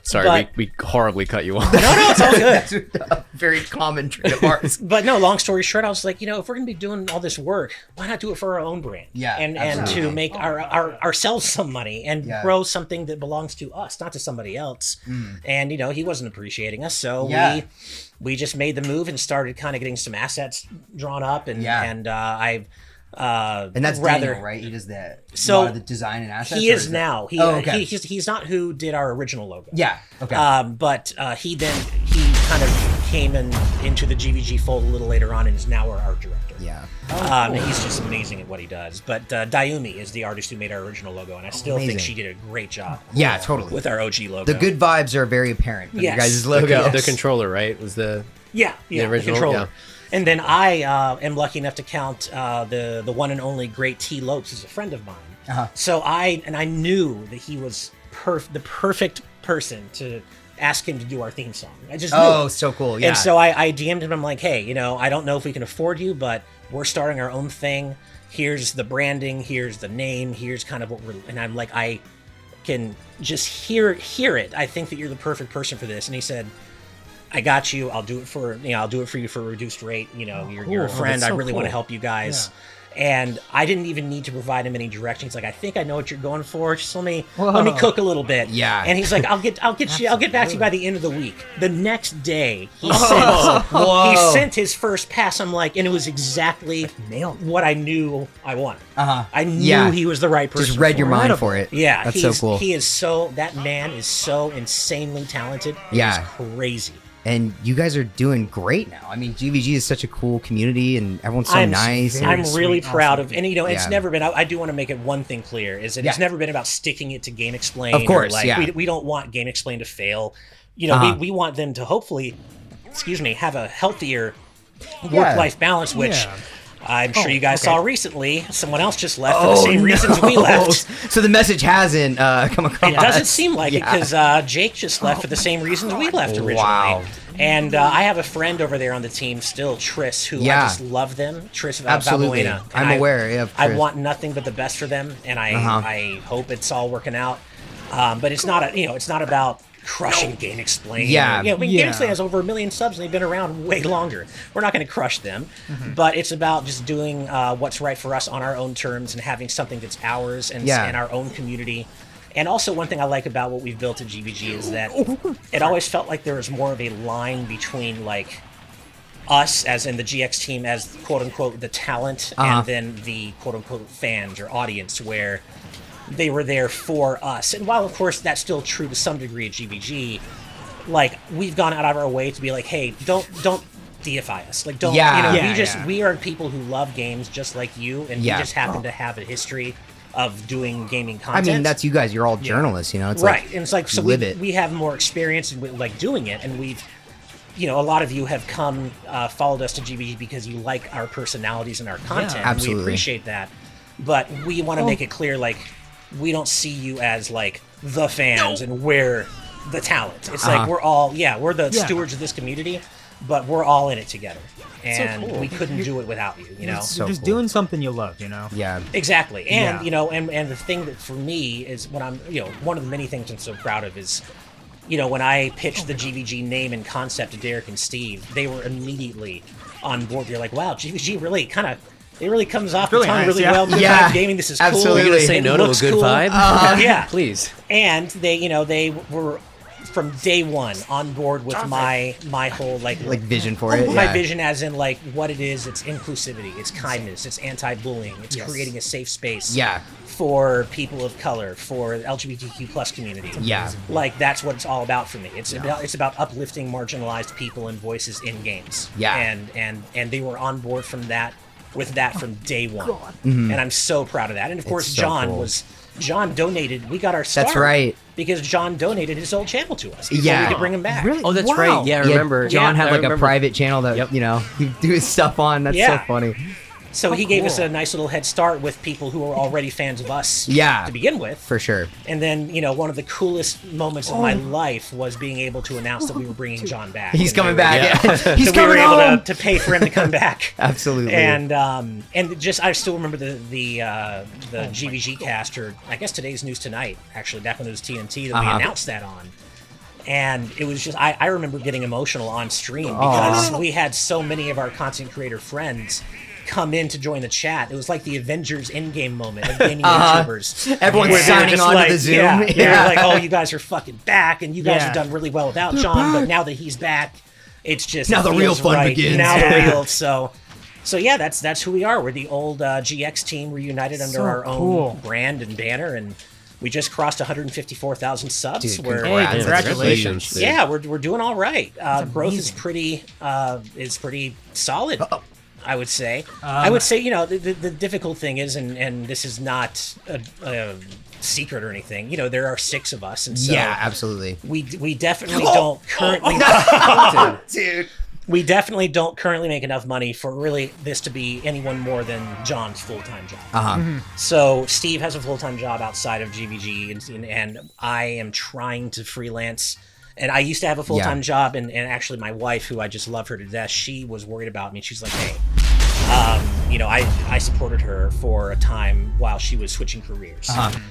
[SPEAKER 4] Sorry,
[SPEAKER 1] But-
[SPEAKER 4] we horribly cut you off.
[SPEAKER 1] No, it's all good.
[SPEAKER 2] That's a very common trait of ours.
[SPEAKER 1] But no, long story short, I was like, if we're gonna be doing all this work, why not do it for our own brand?
[SPEAKER 2] Yeah,
[SPEAKER 1] and
[SPEAKER 2] absolutely.
[SPEAKER 1] to make ourselves some money and
[SPEAKER 2] Yeah.
[SPEAKER 1] grow something that belongs to us, not to somebody else. And he wasn't appreciating us, so
[SPEAKER 2] Yeah.
[SPEAKER 1] we just made the move and started kind of getting some assets drawn up, and I've
[SPEAKER 2] And that's
[SPEAKER 1] rather
[SPEAKER 2] Daniel, right? He does that.
[SPEAKER 1] So,
[SPEAKER 2] a lot of the design and assets.
[SPEAKER 1] he
[SPEAKER 2] or
[SPEAKER 1] is
[SPEAKER 2] it-
[SPEAKER 1] now.
[SPEAKER 2] Okay.
[SPEAKER 1] He's not who did our original logo.
[SPEAKER 2] Yeah. Okay.
[SPEAKER 1] But he kind of came into the GVG fold a little later on and is now our art director.
[SPEAKER 2] yeah.
[SPEAKER 1] And he's just amazing at what he does. But Dayumi is the artist who made our original logo, and I still think
[SPEAKER 2] Amazing.
[SPEAKER 1] she did a great job
[SPEAKER 2] Yeah. Totally.
[SPEAKER 1] with our OG logo.
[SPEAKER 2] The good vibes are very apparent from
[SPEAKER 1] Yes.
[SPEAKER 2] your guys'
[SPEAKER 1] The
[SPEAKER 2] logo.
[SPEAKER 4] The controller, right? Was the
[SPEAKER 1] yeah,
[SPEAKER 4] the original,
[SPEAKER 1] controller.
[SPEAKER 4] yeah.
[SPEAKER 1] And then I am lucky enough to count the one and only Great T. Lopes as a friend of mine. So I knew that he was the perfect person to ask him to do our theme song. I just knew
[SPEAKER 2] Oh,
[SPEAKER 1] it.
[SPEAKER 2] so cool. Yeah.
[SPEAKER 1] And so I DM'd him. I'm like, hey, I don't know if we can afford you, but we're starting our own thing. Here's the branding. Here's the name. Here's kind of what we're. And I'm like, can just hear it, I think that you're the perfect person for this. And he said, I got you. I'll do it for you for a reduced rate. You know, you're a friend. I really want to help you guys. And I didn't even need to provide him any direction. He's like, I think I know what you're going for. Just let me cook a little bit.
[SPEAKER 2] Yeah.
[SPEAKER 1] And he's like, I'll get back to you by the end of the week. The next day, he sent his first pass. I'm like, and it was exactly what I knew I wanted. I knew he was the right person.
[SPEAKER 2] Just read your mind for it.
[SPEAKER 1] Yeah,
[SPEAKER 2] that's so cool.
[SPEAKER 1] That man is so insanely talented.
[SPEAKER 2] Yeah,
[SPEAKER 1] it's crazy.
[SPEAKER 2] And you guys are doing great now. I mean, GVG is such a cool community, and everyone's so nice.
[SPEAKER 1] I'm really proud of, and it's never been. I do want to make it one thing clear: is that it's never been about sticking it to Game Explain.
[SPEAKER 2] Of course,
[SPEAKER 1] we don't want Game Explain to fail. You know, we want them to hopefully, have a healthier work-life balance, which. I'm sure you guys saw recently. Someone else just left for the same reasons we left.
[SPEAKER 2] So the message hasn't come across.
[SPEAKER 1] It doesn't seem like it because Jake just left for the same reasons we left originally. Wow. And I have a friend over there on the team still, Tris, who I just love them. Tris Valbuena.
[SPEAKER 2] I'm aware. Of Tris.
[SPEAKER 1] I want nothing but the best for them, and I hope it's all working out. But it's not it's not about crushing Game Explain. Game Explain has over 1 million subs and they've been around way longer. We're not going to crush them, but it's about just doing what's right for us on our own terms and having something that's ours and our own community. And also one thing I like about what we've built at GVG is that it always felt like there was more of a line between like us as in the GX team as quote unquote the talent and then the quote unquote fans or audience where they were there for us. And while, of course, that's still true to some degree at GVG, like, we've gone out of our way to be like, hey, don't deify us. Like, don't, we are people who love games just like you, and we just happen to have a history of doing gaming content.
[SPEAKER 2] I mean, that's you guys. You're all journalists, you know? It's
[SPEAKER 1] right.
[SPEAKER 2] Like,
[SPEAKER 1] and it's like, so we have more experience in, like, doing it, and we've, a lot of you have come, followed us to GVG because you like our personalities and our content, and we appreciate that. But we want to make it clear, like, we don't see you as like the fans and we're the talent. It's like we're all we're the stewards of this community, but we're all in it together. And so cool. We couldn't do it without you,
[SPEAKER 3] You're just doing something you love,
[SPEAKER 2] Yeah.
[SPEAKER 1] Exactly. And and the thing that for me is when I'm one of the many things I'm so proud of is when I pitched the GVG name and concept to Derek and Steve, they were immediately on board. They're like, wow, GVG really it really comes off the tongue really well. Good vibe gaming. This is
[SPEAKER 2] absolutely.
[SPEAKER 1] Cool.
[SPEAKER 4] You're gonna say no to a good vibe?
[SPEAKER 1] Yeah,
[SPEAKER 4] please.
[SPEAKER 1] And they were from day one on board with my whole like
[SPEAKER 2] vision for it.
[SPEAKER 1] My vision, as in like what it is. It's inclusivity. It's kindness. It's anti-bullying. It's creating a safe space. For people of color, for the LGBTQ plus community. Like that's what it's all about for me. It's about uplifting marginalized people and voices in games. And they were on board from that. With that from day one, and I'm so proud of that. And of course, John donated. We got our start.
[SPEAKER 2] That's right.
[SPEAKER 1] Because John donated his old channel to us before we could bring him back.
[SPEAKER 3] Really?
[SPEAKER 4] Oh, that's right. Yeah, I remember.
[SPEAKER 2] John had like a private channel that he'd do his stuff on. That's so funny.
[SPEAKER 1] So he gave us a nice little head start with people who were already fans of us to begin with.
[SPEAKER 2] For sure.
[SPEAKER 1] And then, one of the coolest moments of my life was being able to announce that we were bringing John back.
[SPEAKER 2] He's coming back. He's
[SPEAKER 1] coming we were able to pay for him to come back.
[SPEAKER 2] Absolutely.
[SPEAKER 1] And just I still remember the GVG cast, or I guess today's News Tonight, actually, back when it was TNT, that we announced that on. And it was just, I remember getting emotional on stream because we had so many of our content creator friends come in to join the chat. It was like the Avengers Endgame moment of gaming YouTubers.
[SPEAKER 2] Everyone's signing on to the Zoom.
[SPEAKER 1] They're like, oh, you guys are fucking back, and you guys have done really well without John, but now that he's back, it's just
[SPEAKER 2] now the real fun begins.
[SPEAKER 1] Now the real so yeah, that's who we are. We're the old GX team reunited under our own brand and banner, and we just crossed 154,000 subs.
[SPEAKER 2] Dude,
[SPEAKER 3] congratulations!
[SPEAKER 1] Dude. Yeah, we're doing all right. Growth is pretty solid. I would say. The difficult thing is, and this is not a secret or anything. There are 6 of us, and so
[SPEAKER 2] absolutely.
[SPEAKER 1] We definitely don't currently.
[SPEAKER 2] Dude.
[SPEAKER 1] We definitely don't currently make enough money for really this to be anyone more than John's full-time job. So Steve has a full-time job outside of GVG, and I am trying to freelance. And I used to have a full-time job, and actually my wife, who I just love her to death, she was worried about me. She's like, hey, I supported her for a time while she was switching careers.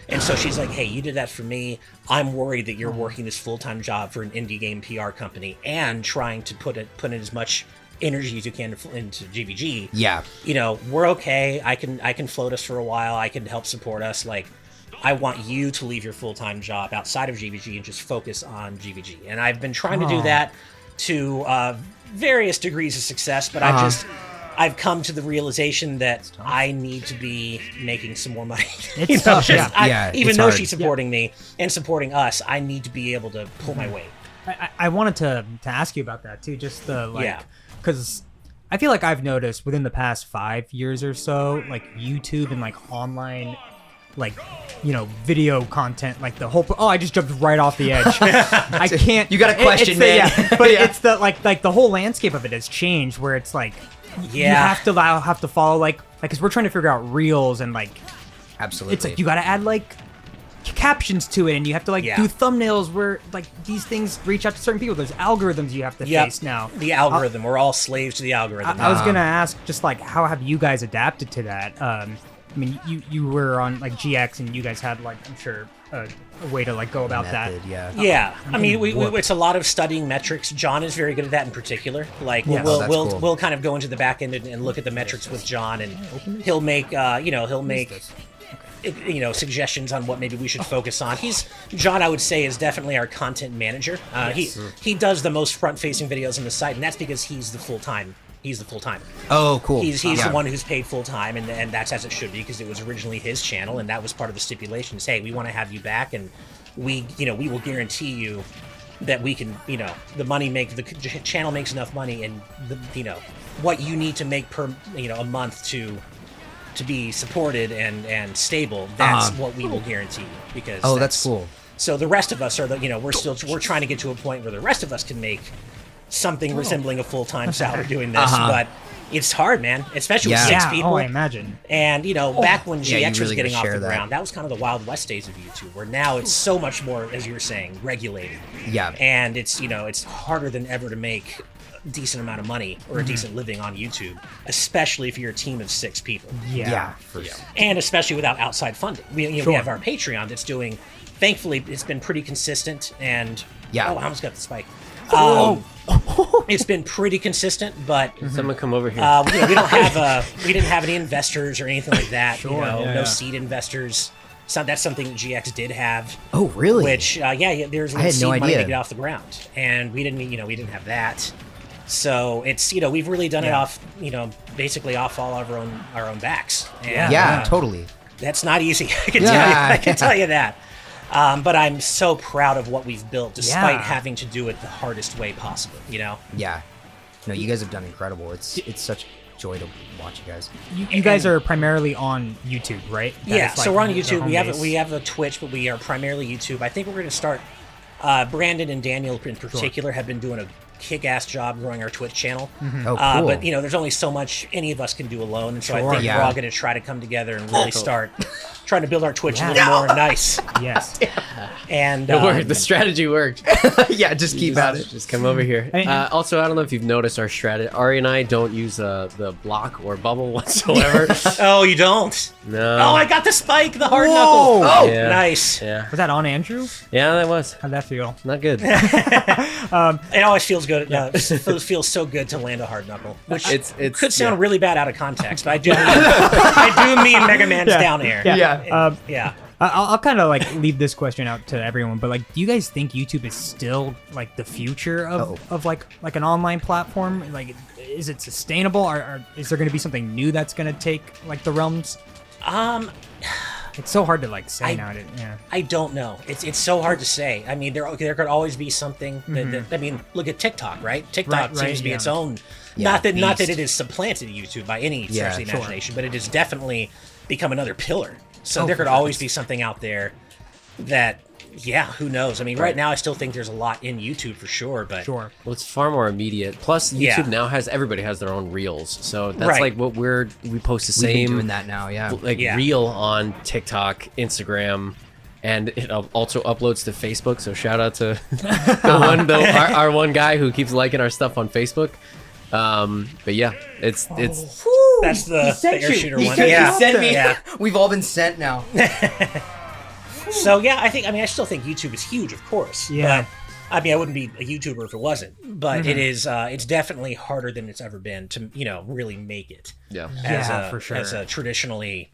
[SPEAKER 1] And so she's like, hey, you did that for me. I'm worried that you're working this full-time job for an indie game PR company and trying to put in as much energy as you can into GVG.
[SPEAKER 2] Yeah.
[SPEAKER 1] We're okay. I can float us for a while. I can help support us. Like, I want you to leave your full-time job outside of GVG and just focus on GVG. And I've been trying to do that to various degrees of success, but I've come to the realization that I need to be making some more money.
[SPEAKER 3] It's tough,
[SPEAKER 1] Even though she's supporting me and supporting us, I need to be able to pull my weight.
[SPEAKER 3] I wanted to ask you about that too, just because I feel like I've noticed within the past 5 years or so, like YouTube and like online, like, video content, like the whole. Oh, I just jumped right off the edge. I can't.
[SPEAKER 2] You got a question, man.
[SPEAKER 3] But it's the like the whole landscape of it has changed, where it's like. You have to follow like because we're trying to figure out reels and like
[SPEAKER 2] absolutely
[SPEAKER 3] it's like you got to add like captions to it and you have to do thumbnails where like these things reach out to certain people. There's algorithms you have to face now.
[SPEAKER 1] The algorithm, we're all slaves to the algorithm.
[SPEAKER 3] I was gonna ask just like how have you guys adapted to that? I mean, you were on like GX and you guys had like I'm sure a way to like go about
[SPEAKER 2] method,
[SPEAKER 3] that.
[SPEAKER 1] Yeah. I mean, it's a lot of studying metrics. John is very good at that in particular. Like we'll kind of go into the back end and look at the metrics with John, and he'll make suggestions on what maybe we should focus on. John, I would say, is definitely our content manager. He does the most front-facing videos on the site, and that's because he's the full-time.
[SPEAKER 2] Oh, cool.
[SPEAKER 1] He's the one who's paid full-time, and that's as it should be, because it was originally his channel, and that was part of the stipulations. Hey, we want to have you back, and we will guarantee you that we can, the channel makes enough money, and what you need to make per, a month to be supported and stable. That's what we will guarantee you, because
[SPEAKER 2] that's cool.
[SPEAKER 1] So the rest of us are we're trying to get to a point where the rest of us can make something resembling a full-time salary doing this, but it's hard, man, especially with 6 people.
[SPEAKER 3] Oh, I imagine.
[SPEAKER 1] And back when GX was
[SPEAKER 2] really
[SPEAKER 1] getting off the
[SPEAKER 2] that.
[SPEAKER 1] ground, that was kind of the Wild West days of YouTube, where now it's so much more, as you were saying, regulated.
[SPEAKER 2] Yeah.
[SPEAKER 1] And it's it's harder than ever to make a decent amount of money or a decent living on YouTube, especially if you're a team of 6 people.
[SPEAKER 3] Yeah.
[SPEAKER 1] And especially without outside funding. We have our Patreon that's doing. Thankfully, it's been pretty consistent, and I almost got the spike. It's been pretty consistent, but
[SPEAKER 4] someone come over here.
[SPEAKER 1] we didn't have any investors or anything like that. No seed investors. So that's something that GX did have.
[SPEAKER 2] Oh, really?
[SPEAKER 1] Which there's seed money to get off the ground, and we didn't have that. So it's we've really done it off basically off all of our own backs. And,
[SPEAKER 2] totally.
[SPEAKER 1] That's not easy. I can tell you that. But I'm so proud of what we've built, despite having to do it the hardest way possible.
[SPEAKER 2] Yeah. No, you guys have done incredible. It's such a joy to watch you guys.
[SPEAKER 3] You guys are primarily on YouTube, right?
[SPEAKER 1] So we're on YouTube. We have a Twitch, but we are primarily YouTube. I think we're going to start. Brandon and Daniel in particular have been doing a kick-ass job growing our Twitch channel.
[SPEAKER 2] Oh, cool.
[SPEAKER 1] But there's only so much any of us can do alone, and so I think we're all going to try to come together and really start trying to build our Twitch a little more nice.
[SPEAKER 3] Yes.
[SPEAKER 1] And
[SPEAKER 4] it worked. The strategy worked.
[SPEAKER 2] Just keep at it.
[SPEAKER 4] Just come over here. Also, I don't know if you've noticed our strategy. Ari and I don't use the block or bubble whatsoever.
[SPEAKER 1] Oh, you don't?
[SPEAKER 4] No.
[SPEAKER 1] Oh, I got the spike, the hard knuckle. Oh,
[SPEAKER 4] yeah.
[SPEAKER 1] Nice.
[SPEAKER 4] Yeah.
[SPEAKER 3] Was that on Andrew?
[SPEAKER 4] Yeah, that was.
[SPEAKER 3] How'd that feel?
[SPEAKER 4] Not good.
[SPEAKER 1] It always feels good. It feels so good to land a hard knuckle, which
[SPEAKER 4] it
[SPEAKER 1] could sound really bad out of context, but I do mean Mega Man's down air.
[SPEAKER 3] Yeah. I'll kind of like leave this question out to everyone, but like, do you guys think YouTube is still like the future of like an online platform? Like, is it sustainable, or is there going to be something new that's going to take like the realms? It's so hard to like say nowadays.
[SPEAKER 1] I don't know. It's so hard to say. I mean, there could always be something. That I mean, look at TikTok, right? TikTok seems to be its own. Not that it is supplanted YouTube by any stretch of the imagination, but it has definitely become another pillar. So there could always be something out there that, who knows? I mean, right now I still think there's a lot in YouTube for sure, but
[SPEAKER 4] well, it's far more immediate. Plus, YouTube now everybody has their own reels, so that's like what we post the same.
[SPEAKER 2] We've been doing that now,
[SPEAKER 4] reel on TikTok, Instagram, and it also uploads to Facebook. So shout out to our one guy who keeps liking our stuff on Facebook. But yeah, it's
[SPEAKER 1] That's the air shooter one.
[SPEAKER 2] He
[SPEAKER 1] Yeah.
[SPEAKER 2] sent me.
[SPEAKER 1] Yeah.
[SPEAKER 2] We've all been sent now.
[SPEAKER 1] So yeah, I still think YouTube is huge, of course.
[SPEAKER 3] Yeah.
[SPEAKER 1] But, I mean, I wouldn't be a YouTuber if it wasn't. But it is. It's definitely harder than it's ever been to really make it.
[SPEAKER 4] Yeah.
[SPEAKER 3] For sure.
[SPEAKER 1] As a traditionally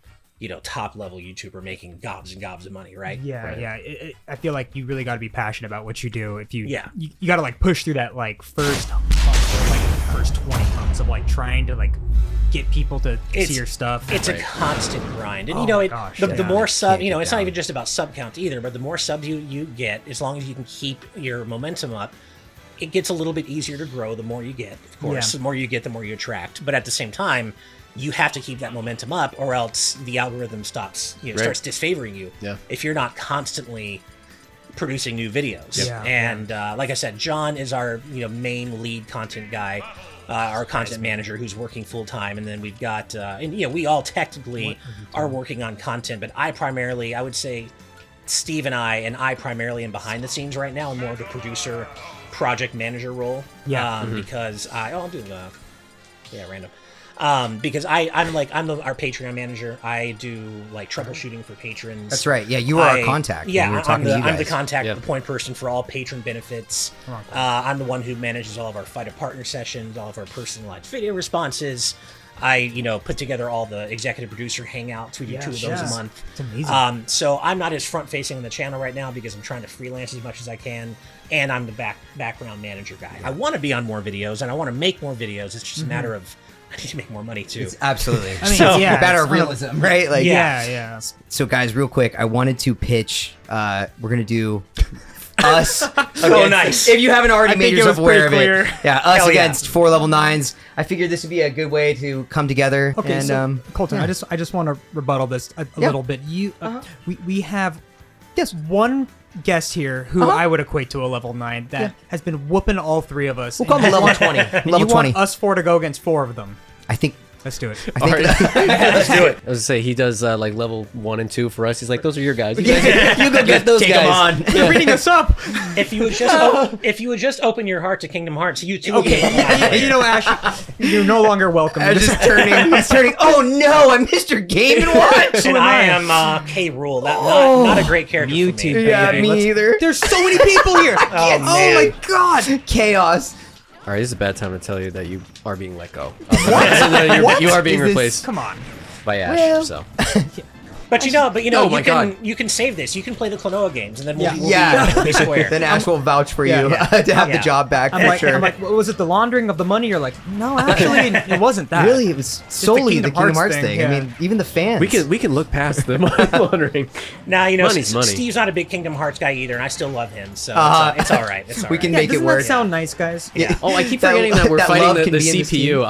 [SPEAKER 1] top level YouTuber making gobs and gobs of money, right?
[SPEAKER 3] Yeah,
[SPEAKER 1] Right.
[SPEAKER 3] yeah. I feel like you really got to be passionate about what you do. If you,
[SPEAKER 1] Yeah.
[SPEAKER 3] you got to like push through that like first month, or like the first 20 months of like trying to like get people to see your stuff.
[SPEAKER 1] It's a constant grind, and
[SPEAKER 3] Oh my gosh,
[SPEAKER 1] the
[SPEAKER 3] yeah.
[SPEAKER 1] more sub,
[SPEAKER 2] Can't get
[SPEAKER 1] it's not
[SPEAKER 2] down.
[SPEAKER 1] even just about sub count either, but the more subs you get, as long as you can keep your momentum up, it gets a little bit easier to grow. The more you get, of course,
[SPEAKER 3] Yeah.
[SPEAKER 1] the more you get, the more you attract. But at the same time, you have to keep that momentum up, or else the algorithm starts disfavoring you.
[SPEAKER 4] Yeah.
[SPEAKER 1] If you're not constantly producing new videos.
[SPEAKER 3] Yeah.
[SPEAKER 1] And like I said, John is our main lead content guy, our content manager who's working full time, and then we've got we all technically are working on content, but I would say Steve and I primarily am behind the scenes right now, and more of the producer, project manager role.
[SPEAKER 3] Yeah.
[SPEAKER 1] Because I'll do random. Because I'm our Patreon manager. I do like troubleshooting for patrons.
[SPEAKER 2] That's right. Yeah, you are our contact.
[SPEAKER 1] Yeah,
[SPEAKER 2] we were talking to you
[SPEAKER 1] I'm the
[SPEAKER 2] guys.
[SPEAKER 1] contact,
[SPEAKER 4] Yep.
[SPEAKER 1] the point person for all patron benefits. I'm the one who manages all of our Fight a Partner sessions, all of our personalized video responses. I put together all the executive producer hangouts. We do 2 of those a month.
[SPEAKER 3] It's amazing.
[SPEAKER 1] So I'm not as front facing on the channel right now because I'm trying to freelance as much as I can, and I'm the background manager guy. I want to be on more videos and I want to make more videos. It's just a matter of I need to make more money too.
[SPEAKER 2] It's absolutely.
[SPEAKER 3] I mean,
[SPEAKER 2] so
[SPEAKER 3] yeah,
[SPEAKER 2] about our
[SPEAKER 3] it's
[SPEAKER 2] realism, right? Like,
[SPEAKER 3] yeah.
[SPEAKER 2] So guys, real quick, I wanted to pitch. We're gonna do us.
[SPEAKER 1] Oh, nice.
[SPEAKER 2] If you haven't already
[SPEAKER 3] I
[SPEAKER 2] made
[SPEAKER 3] think it
[SPEAKER 2] yourself
[SPEAKER 3] was pretty
[SPEAKER 2] aware of
[SPEAKER 3] clear.
[SPEAKER 2] it, yeah, us
[SPEAKER 1] Hell yeah.
[SPEAKER 2] against 4 level 9s. I figured this would be a good way to come together.
[SPEAKER 3] Okay,
[SPEAKER 2] and,
[SPEAKER 3] so Colton,
[SPEAKER 2] yeah.
[SPEAKER 3] I just want to rebuttal this a
[SPEAKER 2] Yeah.
[SPEAKER 3] little bit. We have one guest here who I would equate to a level 9 that has been whooping all 3 of us.
[SPEAKER 2] We'll call him a level 20.
[SPEAKER 3] And
[SPEAKER 2] Level
[SPEAKER 3] you
[SPEAKER 2] 20.
[SPEAKER 3] want us 4 to go against 4 of them.
[SPEAKER 2] I think.
[SPEAKER 3] Let's do it.
[SPEAKER 2] I think.
[SPEAKER 1] Let's do it.
[SPEAKER 4] I was gonna say he does like level 1 and 2 for us. He's like, those are your guys. You
[SPEAKER 2] you go get those
[SPEAKER 1] Take 'em
[SPEAKER 2] guys.
[SPEAKER 1] on.
[SPEAKER 3] You're reading us up.
[SPEAKER 1] If you would just open your heart to Kingdom Hearts, you too.
[SPEAKER 3] Okay, you know, Ash, you're no longer welcome.
[SPEAKER 2] I was just turning. He's turning. Oh no! I missed your Game and Watch.
[SPEAKER 1] And
[SPEAKER 3] am
[SPEAKER 1] I
[SPEAKER 3] I.
[SPEAKER 1] am K. Rule. Not a great character.
[SPEAKER 4] You
[SPEAKER 1] for
[SPEAKER 4] too.
[SPEAKER 1] me.
[SPEAKER 2] Yeah,
[SPEAKER 4] Okay,
[SPEAKER 2] me
[SPEAKER 4] let's-
[SPEAKER 2] either.
[SPEAKER 3] There's so many people here.
[SPEAKER 1] Oh,
[SPEAKER 3] Oh my
[SPEAKER 1] man.
[SPEAKER 3] god.
[SPEAKER 2] Chaos.
[SPEAKER 4] All right, this is a bad time to tell you that you are being let go. What? You are being
[SPEAKER 2] Is this-
[SPEAKER 4] replaced
[SPEAKER 3] Come on.
[SPEAKER 4] by Ash.
[SPEAKER 2] Well-
[SPEAKER 4] So
[SPEAKER 1] But
[SPEAKER 4] Oh my
[SPEAKER 1] you can save this. You can play the Klonoa games, and then we'll
[SPEAKER 2] Yeah.
[SPEAKER 1] be square.
[SPEAKER 2] Then Ash will vouch for
[SPEAKER 3] Yeah,
[SPEAKER 2] you
[SPEAKER 3] yeah.
[SPEAKER 2] to have
[SPEAKER 1] Yeah.
[SPEAKER 2] the job back.
[SPEAKER 3] I'm
[SPEAKER 2] for
[SPEAKER 3] like,
[SPEAKER 2] sure.
[SPEAKER 3] what was it? The laundering of the money? You're like, no, actually, it wasn't that.
[SPEAKER 2] Really, it was solely the Kingdom Hearts thing.
[SPEAKER 3] yeah.
[SPEAKER 2] I mean, even the fans.
[SPEAKER 4] we can look past the money laundering.
[SPEAKER 1] Now
[SPEAKER 4] Money's money.
[SPEAKER 1] Steve's not a big Kingdom Hearts guy either, and I still love him. So it's all right. It's all
[SPEAKER 2] We
[SPEAKER 1] right.
[SPEAKER 2] can
[SPEAKER 3] Yeah,
[SPEAKER 2] make it
[SPEAKER 3] doesn't
[SPEAKER 2] work.
[SPEAKER 3] that sound nice, guys?
[SPEAKER 1] Yeah.
[SPEAKER 4] Oh, I keep
[SPEAKER 2] That-
[SPEAKER 4] forgetting that we're
[SPEAKER 2] that
[SPEAKER 4] fighting
[SPEAKER 2] love
[SPEAKER 4] the
[SPEAKER 2] can be in this team.
[SPEAKER 4] CPU.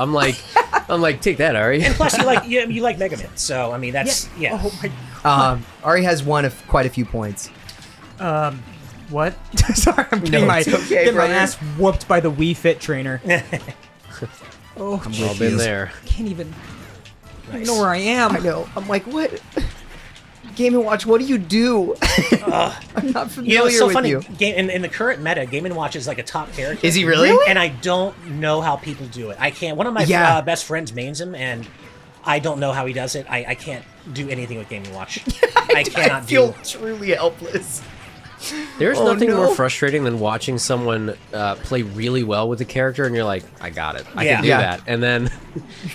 [SPEAKER 4] I'm like, take that, Ari.
[SPEAKER 1] And plus, you like Mega Man, so I mean that's yeah.
[SPEAKER 3] Oh my.
[SPEAKER 2] Ari has won quite a few points.
[SPEAKER 3] What? Sorry, I'm getting
[SPEAKER 2] it's okay,
[SPEAKER 3] getting my
[SPEAKER 2] brother.
[SPEAKER 3] ass whooped by the Wii Fit trainer. Oh,
[SPEAKER 2] I'm
[SPEAKER 4] We've all
[SPEAKER 2] with
[SPEAKER 4] been
[SPEAKER 2] you.
[SPEAKER 4] there.
[SPEAKER 3] can't even know where I am.
[SPEAKER 2] I know. I'm like, what? Game and Watch, what do you do? I'm not familiar
[SPEAKER 1] It's so
[SPEAKER 2] with
[SPEAKER 1] funny.
[SPEAKER 2] you.
[SPEAKER 1] In the current meta, Game & Watch is like a top character.
[SPEAKER 2] Is he really?
[SPEAKER 1] And I don't know how people do it. I can't. One of my
[SPEAKER 2] Yeah.
[SPEAKER 1] best friends mains him, and I don't know how he does it. I can't do anything with Game & Watch. I cannot
[SPEAKER 2] I feel
[SPEAKER 1] do.
[SPEAKER 2] truly helpless.
[SPEAKER 4] There's
[SPEAKER 2] Oh,
[SPEAKER 4] nothing
[SPEAKER 2] no.
[SPEAKER 4] more frustrating than watching someone play really well with the character, and you're like, I got it. I
[SPEAKER 1] Yeah.
[SPEAKER 4] can do
[SPEAKER 2] Yeah.
[SPEAKER 4] that. And then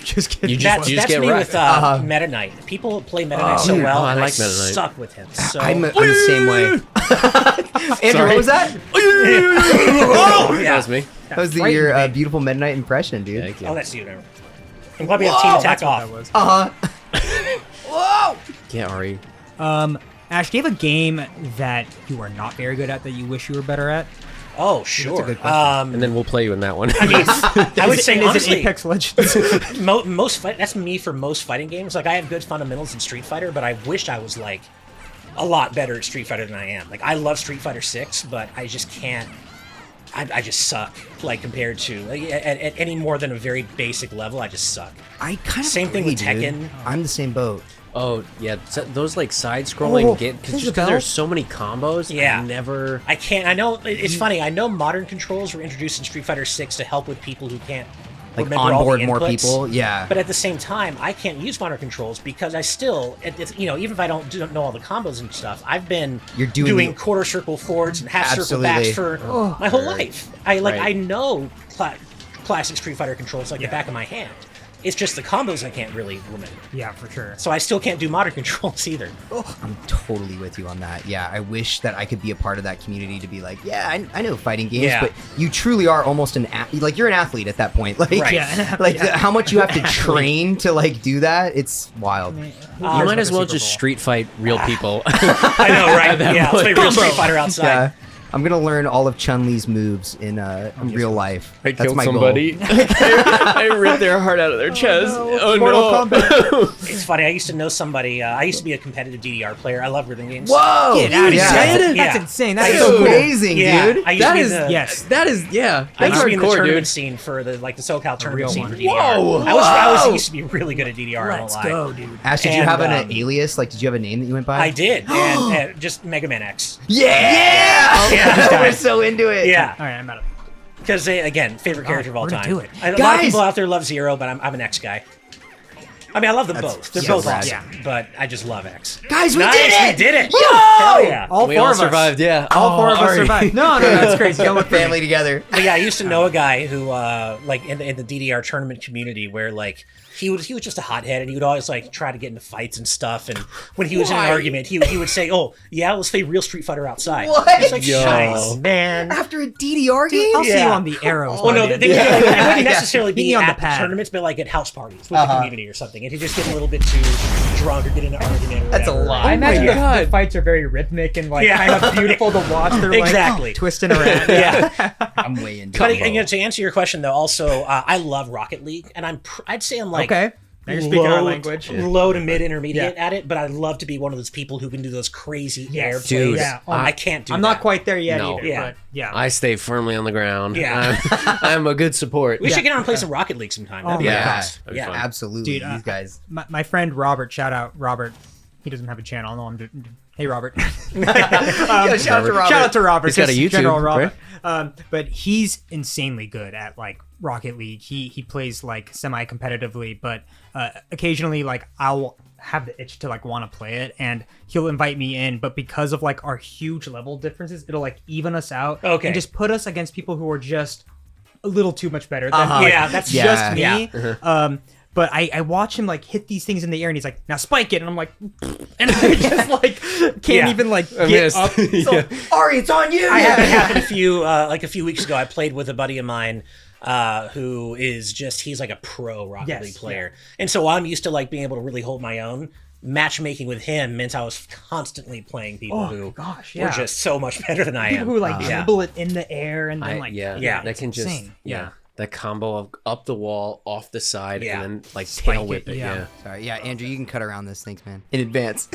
[SPEAKER 3] Just kidding.
[SPEAKER 4] You just-
[SPEAKER 1] That's
[SPEAKER 4] get
[SPEAKER 1] me
[SPEAKER 4] wrecked.
[SPEAKER 1] with
[SPEAKER 2] Uh-huh.
[SPEAKER 1] Meta Knight. People play Meta Knight so
[SPEAKER 2] dude.
[SPEAKER 1] well,
[SPEAKER 4] Oh, I
[SPEAKER 1] and
[SPEAKER 4] like Meta Knight.
[SPEAKER 1] suck with him. So
[SPEAKER 2] I'm the same way. Andrew, what was that?
[SPEAKER 1] yeah.
[SPEAKER 4] that was me.
[SPEAKER 2] That was
[SPEAKER 3] frightened
[SPEAKER 2] your
[SPEAKER 3] me.
[SPEAKER 2] beautiful Meta Knight impression, dude.
[SPEAKER 4] Thank you.
[SPEAKER 1] Oh, that's you. Never. I'm glad we have team attack off.
[SPEAKER 3] That was.
[SPEAKER 2] Whoa!
[SPEAKER 4] Yeah, Ari.
[SPEAKER 3] Ash, do you have a game that you are not very good at that you wish you were better at?
[SPEAKER 1] Oh, sure.
[SPEAKER 2] good question.
[SPEAKER 4] And then we'll play you in that one.
[SPEAKER 1] I mean, I would say
[SPEAKER 3] Is it
[SPEAKER 1] honestly,
[SPEAKER 3] Apex Legends?
[SPEAKER 1] most fight. That's me for most fighting games. Like I have good fundamentals in Street Fighter, but I wish I was like a lot better at Street Fighter than I am. Like I love Street Fighter 6, but I just can't. I just suck. Like compared to at any more than a very basic level, I just suck.
[SPEAKER 2] I kind of
[SPEAKER 1] Same thing
[SPEAKER 2] agree,
[SPEAKER 1] with
[SPEAKER 2] dude.
[SPEAKER 1] Tekken.
[SPEAKER 2] I'm the same boat.
[SPEAKER 4] Oh, yeah. Those, like, side-scrolling
[SPEAKER 3] Oh,
[SPEAKER 4] because
[SPEAKER 3] there's a bell.
[SPEAKER 4] there's so many combos,
[SPEAKER 1] Yeah.
[SPEAKER 4] I never...
[SPEAKER 1] I can't. I know it's funny. I know modern controls were introduced in Street Fighter 6 to help with people who can't
[SPEAKER 2] like
[SPEAKER 1] remember all the
[SPEAKER 2] onboard more
[SPEAKER 1] inputs.
[SPEAKER 2] people. Yeah.
[SPEAKER 1] But at the same time, I can't use modern controls because I still, even if I don't know all the combos and stuff, I've been
[SPEAKER 2] You're doing the-
[SPEAKER 1] quarter circle forwards and half circle
[SPEAKER 2] Absolutely.
[SPEAKER 1] backs for my whole life. I
[SPEAKER 4] Right.
[SPEAKER 1] know classic Street Fighter controls like the back of my hand. It's just the combos I can't really remember.
[SPEAKER 3] Yeah, for sure.
[SPEAKER 1] So I still can't do modern controls either.
[SPEAKER 2] I'm totally with you on that. Yeah, I wish that I could be a part of that community to be like, yeah, I know fighting games,
[SPEAKER 1] Yeah.
[SPEAKER 2] but you truly are almost like you're an athlete at that point. Like,
[SPEAKER 1] Right.
[SPEAKER 3] Yeah.
[SPEAKER 2] like how much you have to train to like do that. It's wild.
[SPEAKER 4] You might as well just street fight real people.
[SPEAKER 1] I know, right? Yeah, let's play real Street Fighter outside.
[SPEAKER 2] Yeah. I'm gonna learn all of Chun-Li's moves in real life.
[SPEAKER 4] I
[SPEAKER 2] That's
[SPEAKER 4] killed
[SPEAKER 2] my
[SPEAKER 4] somebody.
[SPEAKER 2] goal.
[SPEAKER 4] I ripped their heart out of their chest. Oh
[SPEAKER 3] Mortal
[SPEAKER 4] no!
[SPEAKER 3] Kombat.
[SPEAKER 1] It's funny. I used to know somebody. I used to be a competitive DDR player. I love rhythm games.
[SPEAKER 2] Whoa!
[SPEAKER 3] Get out of here.
[SPEAKER 2] Yeah.
[SPEAKER 3] That's
[SPEAKER 1] Yeah.
[SPEAKER 3] insane.
[SPEAKER 2] That's
[SPEAKER 3] That's so cool.
[SPEAKER 2] amazing,
[SPEAKER 1] Yeah,
[SPEAKER 2] dude.
[SPEAKER 1] I used
[SPEAKER 4] That
[SPEAKER 1] to be
[SPEAKER 4] is
[SPEAKER 1] the,
[SPEAKER 3] Yes.
[SPEAKER 4] That is
[SPEAKER 1] I
[SPEAKER 4] That's
[SPEAKER 1] used to be in the
[SPEAKER 4] hardcore,
[SPEAKER 1] tournament
[SPEAKER 4] dude.
[SPEAKER 1] scene for the SoCal tournament
[SPEAKER 3] real
[SPEAKER 1] scene
[SPEAKER 3] one.
[SPEAKER 1] for DDR.
[SPEAKER 2] Whoa!
[SPEAKER 1] I
[SPEAKER 2] Whoa!
[SPEAKER 1] used to be really good at DDR.
[SPEAKER 3] Let's
[SPEAKER 1] I won't lie.
[SPEAKER 3] go, dude.
[SPEAKER 2] Ash, did you
[SPEAKER 1] And,
[SPEAKER 2] have an alias? Like, did you have a name that you went by?
[SPEAKER 1] I did, and just Mega Man X.
[SPEAKER 2] Yeah!
[SPEAKER 1] Yeah.
[SPEAKER 2] We're so into it.
[SPEAKER 1] Yeah,
[SPEAKER 3] All right, I'm out of.
[SPEAKER 1] because again, favorite character of all
[SPEAKER 3] we're gonna
[SPEAKER 1] time.
[SPEAKER 3] do it.
[SPEAKER 1] A lot
[SPEAKER 2] Guys!
[SPEAKER 1] of people out there love Zero, but I'm an X guy. I mean, I love them both. They're
[SPEAKER 2] so
[SPEAKER 1] both
[SPEAKER 2] rad.
[SPEAKER 1] awesome, but I just love X.
[SPEAKER 2] Guys, we
[SPEAKER 1] Nice,
[SPEAKER 2] did it!
[SPEAKER 1] we did it!
[SPEAKER 2] Yo!
[SPEAKER 1] Hell yeah!
[SPEAKER 3] All
[SPEAKER 4] We
[SPEAKER 3] four
[SPEAKER 4] all
[SPEAKER 3] of us.
[SPEAKER 4] survived. Yeah.
[SPEAKER 3] All four of us
[SPEAKER 4] Ari.
[SPEAKER 3] survived. No, that's crazy. Don't look for me.
[SPEAKER 2] Family together.
[SPEAKER 1] But yeah, I used to know a guy who, like, in the DDR tournament community, where like he was just a hothead, and he would always like try to get into fights and stuff. And when he was in
[SPEAKER 2] Why?
[SPEAKER 1] an argument, he would say, "Oh yeah, let's play real Street Fighter outside."
[SPEAKER 2] What?
[SPEAKER 1] It's like,
[SPEAKER 4] Yo.
[SPEAKER 1] nice, man.
[SPEAKER 2] After a DDR game?
[SPEAKER 3] I'll see you
[SPEAKER 1] Yeah.
[SPEAKER 3] on the arrows.
[SPEAKER 1] Well, no,
[SPEAKER 3] one
[SPEAKER 1] they
[SPEAKER 3] day.
[SPEAKER 1] wouldn't necessarily
[SPEAKER 3] Meet
[SPEAKER 1] be
[SPEAKER 3] me on
[SPEAKER 1] at
[SPEAKER 3] the
[SPEAKER 1] the
[SPEAKER 3] pad.
[SPEAKER 1] tournaments, but like at house parties with the community or something, and he'd just get a little bit too drunk or get in an argument. Or
[SPEAKER 2] That's a
[SPEAKER 1] whatever.
[SPEAKER 2] lot.
[SPEAKER 3] I imagine
[SPEAKER 4] my
[SPEAKER 3] the
[SPEAKER 4] God.
[SPEAKER 3] fights are very rhythmic and like
[SPEAKER 1] Yeah.
[SPEAKER 3] kind of beautiful to watch. They're
[SPEAKER 1] Exactly.
[SPEAKER 3] like twisting around.
[SPEAKER 1] Yeah,
[SPEAKER 2] I'm way into
[SPEAKER 1] but
[SPEAKER 2] it.
[SPEAKER 1] you know, to answer your question though, also I love Rocket League, and I'd say I'm like
[SPEAKER 3] Okay. Now you're speaking our language.
[SPEAKER 1] low to mid intermediate
[SPEAKER 3] Yeah.
[SPEAKER 1] at it, but I love to be one of those people who can do those crazy air plays.
[SPEAKER 4] Dude,
[SPEAKER 3] Yeah.
[SPEAKER 1] I can't do
[SPEAKER 3] I'm
[SPEAKER 1] that.
[SPEAKER 3] not quite there yet
[SPEAKER 4] No.
[SPEAKER 3] either.
[SPEAKER 1] Yeah.
[SPEAKER 3] But yeah.
[SPEAKER 4] I stay firmly on the ground.
[SPEAKER 1] Yeah.
[SPEAKER 4] I'm a good support.
[SPEAKER 1] We should get on and play some Rocket League sometime. That'd
[SPEAKER 3] Oh
[SPEAKER 1] be
[SPEAKER 3] my
[SPEAKER 1] really
[SPEAKER 2] God.
[SPEAKER 1] fun.
[SPEAKER 4] That'd be
[SPEAKER 1] Yeah.
[SPEAKER 4] fun.
[SPEAKER 2] Absolutely,
[SPEAKER 3] Dude,
[SPEAKER 2] these guys.
[SPEAKER 3] my friend Robert, shout out Robert. He doesn't have a channel. No, I'm doing. Hey Robert.
[SPEAKER 2] Yo, shout out to Robert.
[SPEAKER 3] Shout out to Robert.
[SPEAKER 4] He's got
[SPEAKER 3] just
[SPEAKER 4] a YouTube,
[SPEAKER 3] General Robert.
[SPEAKER 4] right?
[SPEAKER 3] But he's insanely good at like Rocket League. He plays like semi-competitively, but occasionally like I'll have the itch to like want to play it, and he'll invite me in. But because of like our huge level differences, it'll like even us out.
[SPEAKER 1] Okay.
[SPEAKER 3] And just put us against people who are just a little too much better than
[SPEAKER 2] Uh-huh.
[SPEAKER 3] like,
[SPEAKER 1] Yeah, that's
[SPEAKER 3] just
[SPEAKER 1] yeah.
[SPEAKER 3] me. But I watch him like hit these things in the air, and he's like, "Now spike it," and I'm like, and I just like can't
[SPEAKER 1] Yeah.
[SPEAKER 3] even like
[SPEAKER 4] I
[SPEAKER 3] get
[SPEAKER 4] missed.
[SPEAKER 3] up.
[SPEAKER 4] Yeah.
[SPEAKER 2] Ari, it's on you.
[SPEAKER 1] I had it happen a few weeks ago. I played with a buddy of mine who is he's like a pro Rocket
[SPEAKER 3] Yes,
[SPEAKER 1] League player, and so I'm used to like being able to really hold my own. Matchmaking with him meant I was constantly playing people
[SPEAKER 3] Oh,
[SPEAKER 1] who
[SPEAKER 3] gosh,
[SPEAKER 1] were
[SPEAKER 3] yeah.
[SPEAKER 1] just so much better than I am.
[SPEAKER 3] People who like
[SPEAKER 1] Yeah.
[SPEAKER 3] dribble it in the air and then like
[SPEAKER 1] yeah,
[SPEAKER 4] that can just
[SPEAKER 3] insane.
[SPEAKER 4] that combo of up the wall, off the side,
[SPEAKER 1] Yeah.
[SPEAKER 4] and then like
[SPEAKER 3] Spike
[SPEAKER 4] tail whip
[SPEAKER 3] it,
[SPEAKER 4] it.
[SPEAKER 3] yeah.
[SPEAKER 4] Yeah.
[SPEAKER 2] Sorry, yeah, Andrew, you can cut around this. Thanks, man. In advance.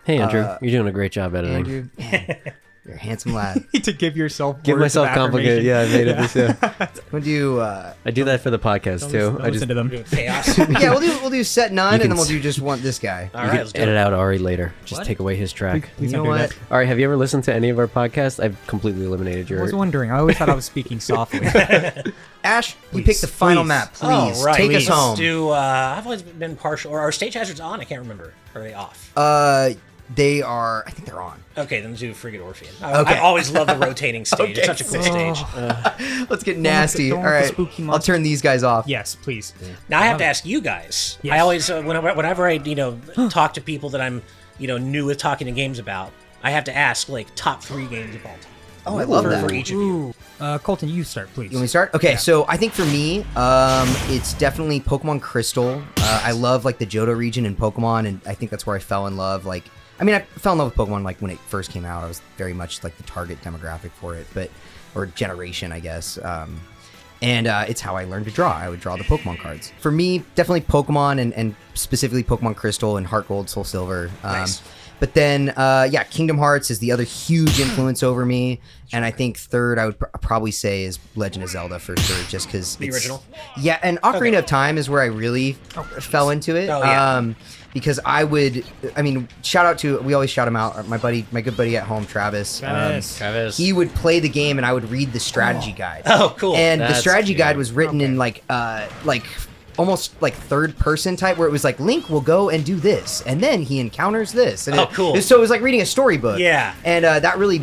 [SPEAKER 4] Hey Andrew, you're doing a great job editing.
[SPEAKER 2] Andrew, man, you're a handsome lad.
[SPEAKER 3] to give yourself
[SPEAKER 4] Give
[SPEAKER 3] words of
[SPEAKER 4] myself complicated.
[SPEAKER 3] affirmation.
[SPEAKER 4] Yeah, I made it this. Yeah.
[SPEAKER 2] We'll do.
[SPEAKER 4] I do that for the podcast too.
[SPEAKER 3] Don't
[SPEAKER 4] I just
[SPEAKER 3] listen to them.
[SPEAKER 1] Chaos.
[SPEAKER 2] Yeah, we'll do set none, and
[SPEAKER 4] can
[SPEAKER 2] then we'll
[SPEAKER 4] s-
[SPEAKER 2] do just want this guy.
[SPEAKER 1] All
[SPEAKER 4] you
[SPEAKER 1] right,
[SPEAKER 4] can
[SPEAKER 1] let's do
[SPEAKER 4] edit
[SPEAKER 1] it.
[SPEAKER 4] out Ari later. Just
[SPEAKER 3] What?
[SPEAKER 4] take away his track.
[SPEAKER 3] Please
[SPEAKER 2] You know
[SPEAKER 3] don't do
[SPEAKER 2] what?
[SPEAKER 3] that.
[SPEAKER 4] Ari, have you ever listened to any of our podcasts? I've completely eliminated
[SPEAKER 3] I
[SPEAKER 4] your.
[SPEAKER 3] was wondering. I always thought I was speaking softly.
[SPEAKER 2] Ash, you
[SPEAKER 3] Please,
[SPEAKER 2] pick the final
[SPEAKER 3] please.
[SPEAKER 2] map, please.
[SPEAKER 1] Oh, right.
[SPEAKER 2] Take
[SPEAKER 1] Let's
[SPEAKER 2] us home.
[SPEAKER 1] do. I've always been partial. Or are stage hazards on? I can't remember. Or are they off?
[SPEAKER 2] They are. I think they're on.
[SPEAKER 1] Okay, then let's do Frigate Orphean.
[SPEAKER 2] Okay.
[SPEAKER 1] I always love the rotating stage. It's such a cool stage.
[SPEAKER 2] Let's get nasty.
[SPEAKER 3] don't
[SPEAKER 2] All
[SPEAKER 3] want the
[SPEAKER 2] right,
[SPEAKER 3] spooky
[SPEAKER 2] I'll
[SPEAKER 3] monster.
[SPEAKER 2] turn these guys off.
[SPEAKER 3] Yes, please.
[SPEAKER 1] Now I have to ask you guys.
[SPEAKER 3] Yes.
[SPEAKER 1] I always, whenever I, talk to people that I'm, new with talking to games about, I have to ask like top 3 games of all time.
[SPEAKER 2] Oh, I love
[SPEAKER 1] for,
[SPEAKER 2] that.
[SPEAKER 1] for each of you.
[SPEAKER 3] Ooh. Colton, you start, please.
[SPEAKER 2] You want me to start? Okay, so I think for me, it's definitely Pokemon Crystal. I love like the Johto region in Pokemon, and I think that's where I fell in love. Like, I mean, I fell in love with Pokemon like when it first came out. I was very much like the target demographic for it, or generation, I guess. And it's how I learned to draw. I would draw the Pokemon cards. For me, definitely Pokemon, and specifically Pokemon Crystal and Heart Gold, Soul Silver.
[SPEAKER 1] Nice.
[SPEAKER 2] But then, Kingdom Hearts is the other huge influence over me. And I think third, I would probably say is Legend of Zelda for sure, just because
[SPEAKER 1] The original?
[SPEAKER 2] Yeah, and Ocarina of Time is where I really fell into it.
[SPEAKER 1] Oh, yeah.
[SPEAKER 2] Because shout out to, we always shout him out, my good buddy at home, Travis.
[SPEAKER 4] Travis.
[SPEAKER 2] He would play the game and I would read the strategy guide.
[SPEAKER 1] Oh, cool.
[SPEAKER 2] And the
[SPEAKER 4] That's
[SPEAKER 2] strategy
[SPEAKER 4] cute.
[SPEAKER 2] guide was written in almost like third person type, where it was like Link will go and do this and then he encounters this. And
[SPEAKER 1] cool.
[SPEAKER 2] So it was like reading a storybook.
[SPEAKER 1] Yeah.
[SPEAKER 2] And that really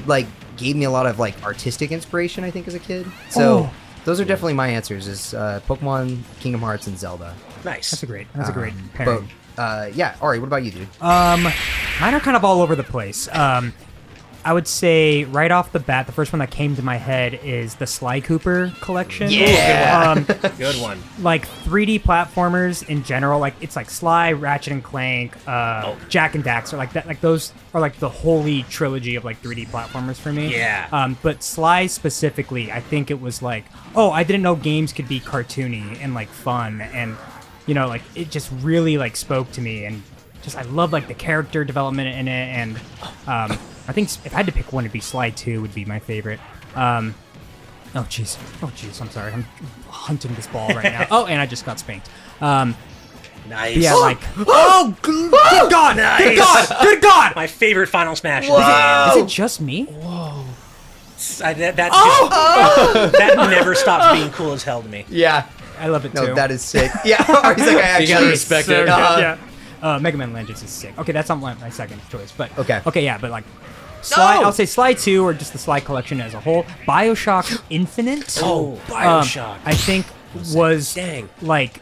[SPEAKER 2] gave me a lot of artistic inspiration, I think, as a kid. So those are definitely my answers: is Pokemon, Kingdom Hearts, and Zelda.
[SPEAKER 1] Nice.
[SPEAKER 3] That's a great pairing.
[SPEAKER 2] But Ari, what about you, dude?
[SPEAKER 3] Mine are kind of all over the place. I would say right off the bat, the first one that came to my head is the Sly Cooper collection.
[SPEAKER 2] Yeah.
[SPEAKER 1] Good one.
[SPEAKER 3] Like 3D platformers in general, like it's like Sly, Ratchet and Clank, Jack and Dax, or like that. Like those are like the holy trilogy of like 3D platformers for me.
[SPEAKER 1] Yeah.
[SPEAKER 3] But Sly specifically, I think it was like, I didn't know games could be cartoony and like fun, and it just really like spoke to me, and just I love like the character development in it, and I think if I had to pick one, it'd be Sly 2 would be my favorite. Oh jeez, I'm sorry, I'm hunting this ball right now. And I just got spanked.
[SPEAKER 1] Nice.
[SPEAKER 3] Yeah, like good God,
[SPEAKER 1] Nice.
[SPEAKER 3] good God.
[SPEAKER 1] My favorite Final Smash.
[SPEAKER 3] Is it just me?
[SPEAKER 1] That never stops being cool as hell to me.
[SPEAKER 2] Yeah.
[SPEAKER 3] I love it
[SPEAKER 2] No,
[SPEAKER 3] too.
[SPEAKER 2] that is sick. Yeah. Ari's like, I actually
[SPEAKER 4] You gotta respect it.
[SPEAKER 3] Yeah. Mega Man Legends is sick. Okay, that's not my second choice, but
[SPEAKER 2] Okay.
[SPEAKER 3] yeah, but like Sly, I'll say Sly 2 or just the Sly collection as a whole. BioShock Infinite.
[SPEAKER 1] BioShock.
[SPEAKER 3] I think was
[SPEAKER 1] Dang.
[SPEAKER 3] like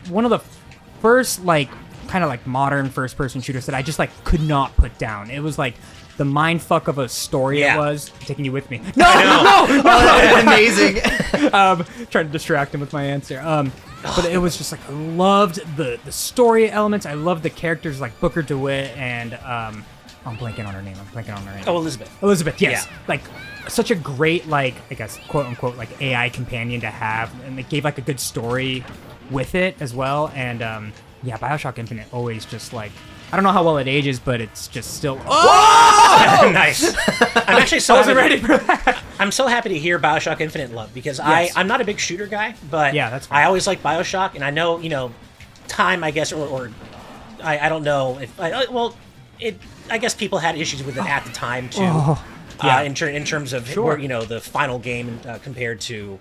[SPEAKER 3] one of the first like kind of like modern first person shooters that I just like could not put down. It was like the mind fuck of a story
[SPEAKER 1] Yeah.
[SPEAKER 3] it was. I'm taking you with me.
[SPEAKER 2] Oh, amazing.
[SPEAKER 3] Trying to distract him with my answer. But it was just like I loved the story elements. I loved the characters like Booker DeWitt and I'm blanking on her name.
[SPEAKER 1] Oh, Elizabeth.
[SPEAKER 3] Elizabeth, yes.
[SPEAKER 1] Yeah.
[SPEAKER 3] Like such a great like I guess quote unquote like AI companion to have, and it gave like a good story with it as well. And BioShock Infinite always just like I don't know how well it ages, but it's just still.
[SPEAKER 1] Nice. I'm actually so
[SPEAKER 3] wasn't
[SPEAKER 1] happy-
[SPEAKER 3] ready for that.
[SPEAKER 1] I'm so happy to hear BioShock Infinite love because I'm not a big shooter guy, but
[SPEAKER 3] Yeah, that's fine.
[SPEAKER 1] I always like BioShock, and I know, time, I guess, or I don't know if I guess people had issues with it at the time too. In terms of
[SPEAKER 3] Sure.
[SPEAKER 1] where, the final game compared to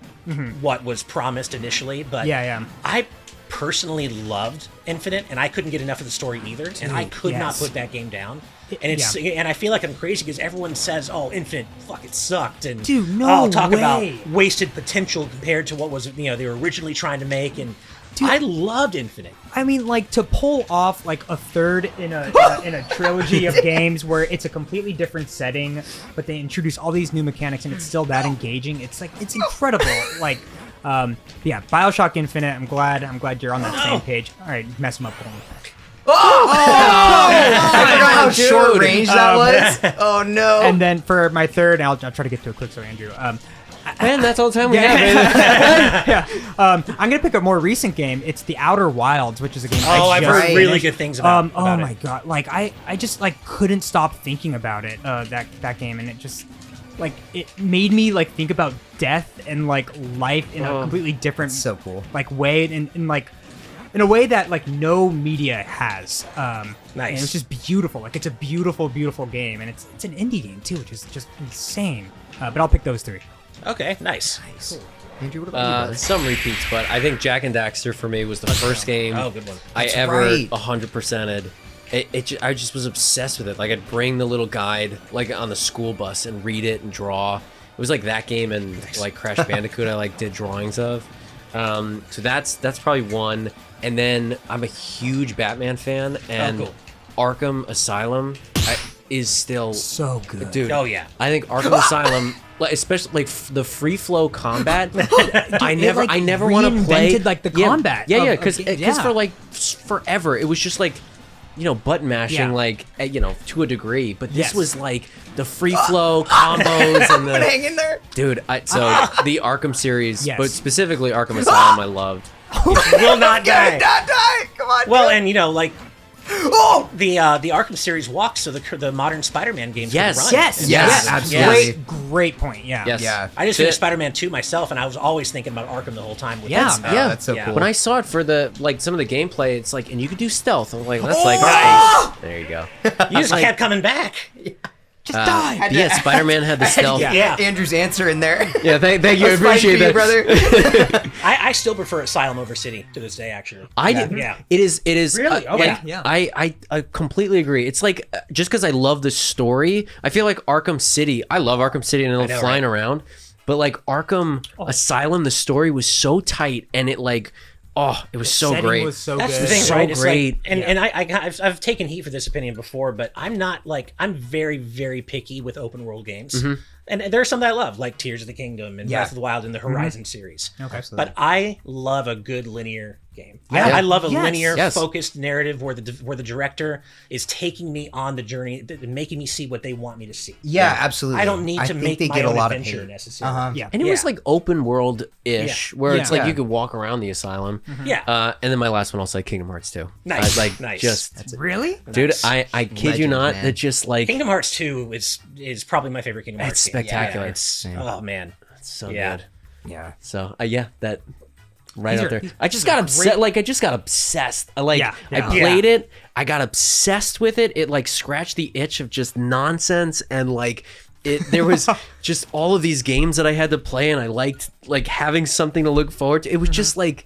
[SPEAKER 1] what was promised initially, but
[SPEAKER 3] Yeah.
[SPEAKER 1] I personally loved Infinite, and I couldn't get enough of the story either, and I could not
[SPEAKER 3] yes.
[SPEAKER 1] put that game down. And and I feel like I'm crazy because everyone says, "Oh, Infinite, fuck, it sucked," and
[SPEAKER 3] Dude, no
[SPEAKER 1] talk
[SPEAKER 3] way.
[SPEAKER 1] about wasted potential compared to what was they were originally trying to make, and I loved Infinite.
[SPEAKER 3] I mean, like to pull off like a third in a trilogy of games where it's a completely different setting, but they introduce all these new mechanics and it's still that engaging. It's like it's incredible. Like, BioShock Infinite. I'm glad you're on that same page. All right, mess him up for me.
[SPEAKER 2] I forgot how short range that was. Oh no.
[SPEAKER 3] And then for my third, I'll try to get to it quick, so Andrew.
[SPEAKER 4] Man, that's all the time we have.
[SPEAKER 3] I'm gonna pick a more recent game. It's The Outer Wilds, which is a game.
[SPEAKER 1] I've heard
[SPEAKER 2] Right.
[SPEAKER 1] really good things about.
[SPEAKER 3] Oh
[SPEAKER 1] about
[SPEAKER 3] my
[SPEAKER 1] it.
[SPEAKER 3] god! Like I just like couldn't stop thinking about it. That game, and it just like it made me like think about death and like life in a completely different
[SPEAKER 2] so cool.
[SPEAKER 3] like way, and like in a way that like no media has.
[SPEAKER 1] Nice.
[SPEAKER 3] And it's just beautiful. Like it's a beautiful, beautiful game, and it's an indie game too, which is just insane. But I'll pick those three.
[SPEAKER 1] Okay, nice.
[SPEAKER 2] Andrew, what about you, bud?
[SPEAKER 4] Some repeats, but I think Jack and Daxter for me was the first game
[SPEAKER 1] Oh, good one.
[SPEAKER 4] I
[SPEAKER 2] That's
[SPEAKER 4] ever
[SPEAKER 2] right.
[SPEAKER 4] 100%ed. I just was obsessed with it. Like I'd bring the little guide like on the school bus and read it and draw. It was like that game and like Crash Bandicoot I like did drawings of. So that's probably one. And then I'm a huge Batman fan, and
[SPEAKER 1] cool.
[SPEAKER 4] Arkham Asylum is still
[SPEAKER 3] So good.
[SPEAKER 4] dude.
[SPEAKER 1] Oh, yeah.
[SPEAKER 4] I think Arkham Asylum, like especially like the free flow combat. I never want to play
[SPEAKER 3] reinvented, like, the combat
[SPEAKER 4] Yeah,
[SPEAKER 3] of
[SPEAKER 4] because
[SPEAKER 3] games,
[SPEAKER 4] for like forever it was just like button mashing
[SPEAKER 3] Yeah.
[SPEAKER 4] like to a degree, but this
[SPEAKER 3] Yes.
[SPEAKER 4] was like the free flow combos and the
[SPEAKER 2] Hang in there.
[SPEAKER 4] dude. So the Arkham series,
[SPEAKER 3] Yes.
[SPEAKER 4] but specifically Arkham Asylum, I loved.
[SPEAKER 1] Will not die.
[SPEAKER 2] Not die. Come on.
[SPEAKER 1] Well,
[SPEAKER 2] dude.
[SPEAKER 1] and
[SPEAKER 2] Oh!
[SPEAKER 1] The Arkham series walks, so the modern Spider-Man games
[SPEAKER 4] Yes.
[SPEAKER 1] can run.
[SPEAKER 3] Yes,
[SPEAKER 2] Yes, absolutely.
[SPEAKER 3] Great point. Yeah.
[SPEAKER 4] Yes.
[SPEAKER 2] Yeah.
[SPEAKER 1] I just finished Spider-Man 2 myself, and I was always thinking about Arkham the whole time. With
[SPEAKER 3] Yeah.
[SPEAKER 1] that.
[SPEAKER 4] Yeah,
[SPEAKER 2] that's so
[SPEAKER 1] Yeah.
[SPEAKER 2] cool.
[SPEAKER 4] When I saw it for the some of the gameplay, it's like, and you could do stealth. I'm like, that's like,
[SPEAKER 1] Nice.
[SPEAKER 4] there you go.
[SPEAKER 1] You just kept coming back.
[SPEAKER 3] Just die.
[SPEAKER 4] Yeah, Spider-Man had the stealth.
[SPEAKER 1] Yeah.
[SPEAKER 2] Andrew's answer in there.
[SPEAKER 4] Yeah, thank you. I
[SPEAKER 2] Let's fight
[SPEAKER 4] appreciate
[SPEAKER 2] for you,
[SPEAKER 4] that,
[SPEAKER 2] brother.
[SPEAKER 1] I still prefer Asylum over City to this day, actually.
[SPEAKER 4] I
[SPEAKER 2] Yeah.
[SPEAKER 4] did.
[SPEAKER 1] Yeah.
[SPEAKER 4] It is.
[SPEAKER 3] Really? Okay,
[SPEAKER 4] like,
[SPEAKER 3] yeah.
[SPEAKER 4] I completely agree. It's like just because I love the story, I feel like Arkham City. I love Arkham City and I love
[SPEAKER 1] know,
[SPEAKER 4] flying
[SPEAKER 1] right?
[SPEAKER 4] around, but like Arkham Asylum, the story was so tight and it like, it was so
[SPEAKER 3] Setting
[SPEAKER 4] great.
[SPEAKER 3] was so
[SPEAKER 1] That's
[SPEAKER 3] good.
[SPEAKER 1] the thing,
[SPEAKER 4] So
[SPEAKER 1] right? It's
[SPEAKER 4] great.
[SPEAKER 1] like, and I've taken heat for this opinion before, but I'm not like I'm very very picky with open world games, and there are some that I love, like Tears of the Kingdom and
[SPEAKER 2] Yeah.
[SPEAKER 1] Breath of the Wild and the Horizon series.
[SPEAKER 3] Okay.
[SPEAKER 1] But I love a good linear game.
[SPEAKER 2] Yeah.
[SPEAKER 1] I love a
[SPEAKER 3] Yes.
[SPEAKER 1] linear,
[SPEAKER 4] Yes.
[SPEAKER 1] focused narrative where the director is taking me on the journey and making me see what they want me to see.
[SPEAKER 2] Yeah, absolutely.
[SPEAKER 1] I don't need to
[SPEAKER 2] think
[SPEAKER 1] make
[SPEAKER 2] they
[SPEAKER 1] my
[SPEAKER 2] get a
[SPEAKER 1] own
[SPEAKER 2] lot of
[SPEAKER 1] adventure
[SPEAKER 2] hate.
[SPEAKER 1] necessarily.
[SPEAKER 2] Uh-huh.
[SPEAKER 3] Yeah.
[SPEAKER 4] And it was
[SPEAKER 1] Yeah.
[SPEAKER 4] like open world ish, where it's
[SPEAKER 3] Yeah.
[SPEAKER 4] like
[SPEAKER 2] Yeah.
[SPEAKER 4] you could walk around the asylum.
[SPEAKER 1] Yeah.
[SPEAKER 4] And then my last one, I'll say Kingdom Hearts 2.
[SPEAKER 1] Nice,
[SPEAKER 4] Like
[SPEAKER 1] nice.
[SPEAKER 4] just,
[SPEAKER 3] Really?
[SPEAKER 4] dude,
[SPEAKER 1] Nice.
[SPEAKER 4] I kid you
[SPEAKER 2] Legend,
[SPEAKER 4] not,
[SPEAKER 2] man.
[SPEAKER 4] that just like
[SPEAKER 1] Kingdom Hearts 2 is probably my favorite Kingdom Hearts
[SPEAKER 4] It's
[SPEAKER 1] game.
[SPEAKER 4] spectacular.
[SPEAKER 1] Yeah, it's oh man.
[SPEAKER 4] so
[SPEAKER 1] Yeah.
[SPEAKER 4] good.
[SPEAKER 3] Yeah.
[SPEAKER 4] So yeah, that right
[SPEAKER 3] These
[SPEAKER 4] out
[SPEAKER 3] are-
[SPEAKER 4] there.
[SPEAKER 3] these
[SPEAKER 4] I just
[SPEAKER 3] are
[SPEAKER 4] got
[SPEAKER 3] great-
[SPEAKER 4] upset. Like I just got obsessed. I
[SPEAKER 3] Yeah,
[SPEAKER 4] I
[SPEAKER 3] yeah.
[SPEAKER 4] played it. I got obsessed with it. It like scratched the itch of just nonsense and like. There was just all of these games that I had to play, and I liked like having something to look forward to. It was just like,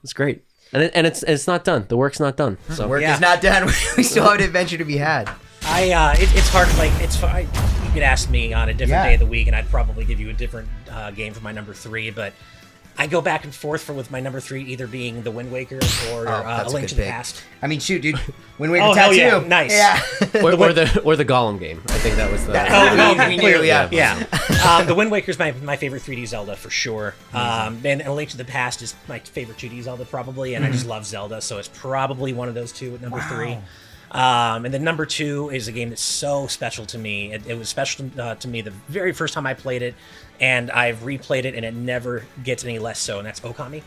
[SPEAKER 4] it's great, and it's not done. The work's not done. So
[SPEAKER 2] Work
[SPEAKER 1] Yeah.
[SPEAKER 2] is not done. We still have an adventure to be had.
[SPEAKER 1] It's hard. Like you could ask me on a different
[SPEAKER 2] Yeah.
[SPEAKER 1] day of the week, and I'd probably give you a different game for my number 3. But I go back and forth with my number 3 either being The Wind Waker or
[SPEAKER 2] that's
[SPEAKER 1] A
[SPEAKER 2] a
[SPEAKER 1] Link
[SPEAKER 2] good
[SPEAKER 1] to the
[SPEAKER 2] pick.
[SPEAKER 1] Past.
[SPEAKER 2] I mean, shoot, dude. Wind Waker
[SPEAKER 1] Oh, hell
[SPEAKER 2] tattoo.
[SPEAKER 1] yeah. Nice.
[SPEAKER 2] Yeah.
[SPEAKER 4] or the Gollum game. I think that was the.
[SPEAKER 2] We knew, yeah.
[SPEAKER 1] Yeah. The Wind Waker is my favorite 3D Zelda for sure. And A Link to the Past is my favorite 2D Zelda probably, and I just love Zelda, so it's probably one of those two at number 3. And then number 2 is a game that's so special to me. It was special to me the very first time I played it, and I've replayed it, and it never gets any less so, and that's Okami.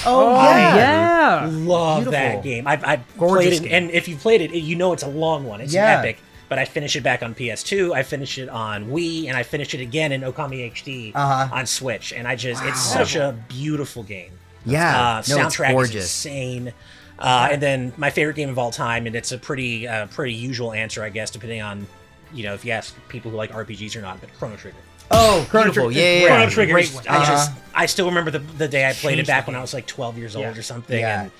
[SPEAKER 2] Oh, yeah.
[SPEAKER 3] Yeah.
[SPEAKER 1] Love
[SPEAKER 2] Beautiful.
[SPEAKER 1] that game. I've
[SPEAKER 3] Gorgeous
[SPEAKER 1] played it,
[SPEAKER 3] game.
[SPEAKER 1] and if you played it, you know it's a long one. It's
[SPEAKER 2] Yeah.
[SPEAKER 1] epic. But I finished it back on PS2. I finished it on Wii, and I finished it again in Okami HD on Switch. And it's such a beautiful game.
[SPEAKER 2] Yeah. No, it's
[SPEAKER 1] Soundtrack is
[SPEAKER 2] gorgeous.
[SPEAKER 1] insane. And then my favorite game of all time, and it's a pretty usual answer, I guess, depending on if you ask people who like RPGs or not. But Chrono Trigger.
[SPEAKER 2] Oh, Chrono Trigger. Yeah.
[SPEAKER 1] Chrono Trigger.
[SPEAKER 3] Great one.
[SPEAKER 1] I still remember the day I played it
[SPEAKER 3] Changed
[SPEAKER 1] back
[SPEAKER 3] the
[SPEAKER 1] when I
[SPEAKER 3] game.
[SPEAKER 1] was like 12 years old
[SPEAKER 3] Yeah.
[SPEAKER 1] or something,
[SPEAKER 2] Yeah.
[SPEAKER 1] and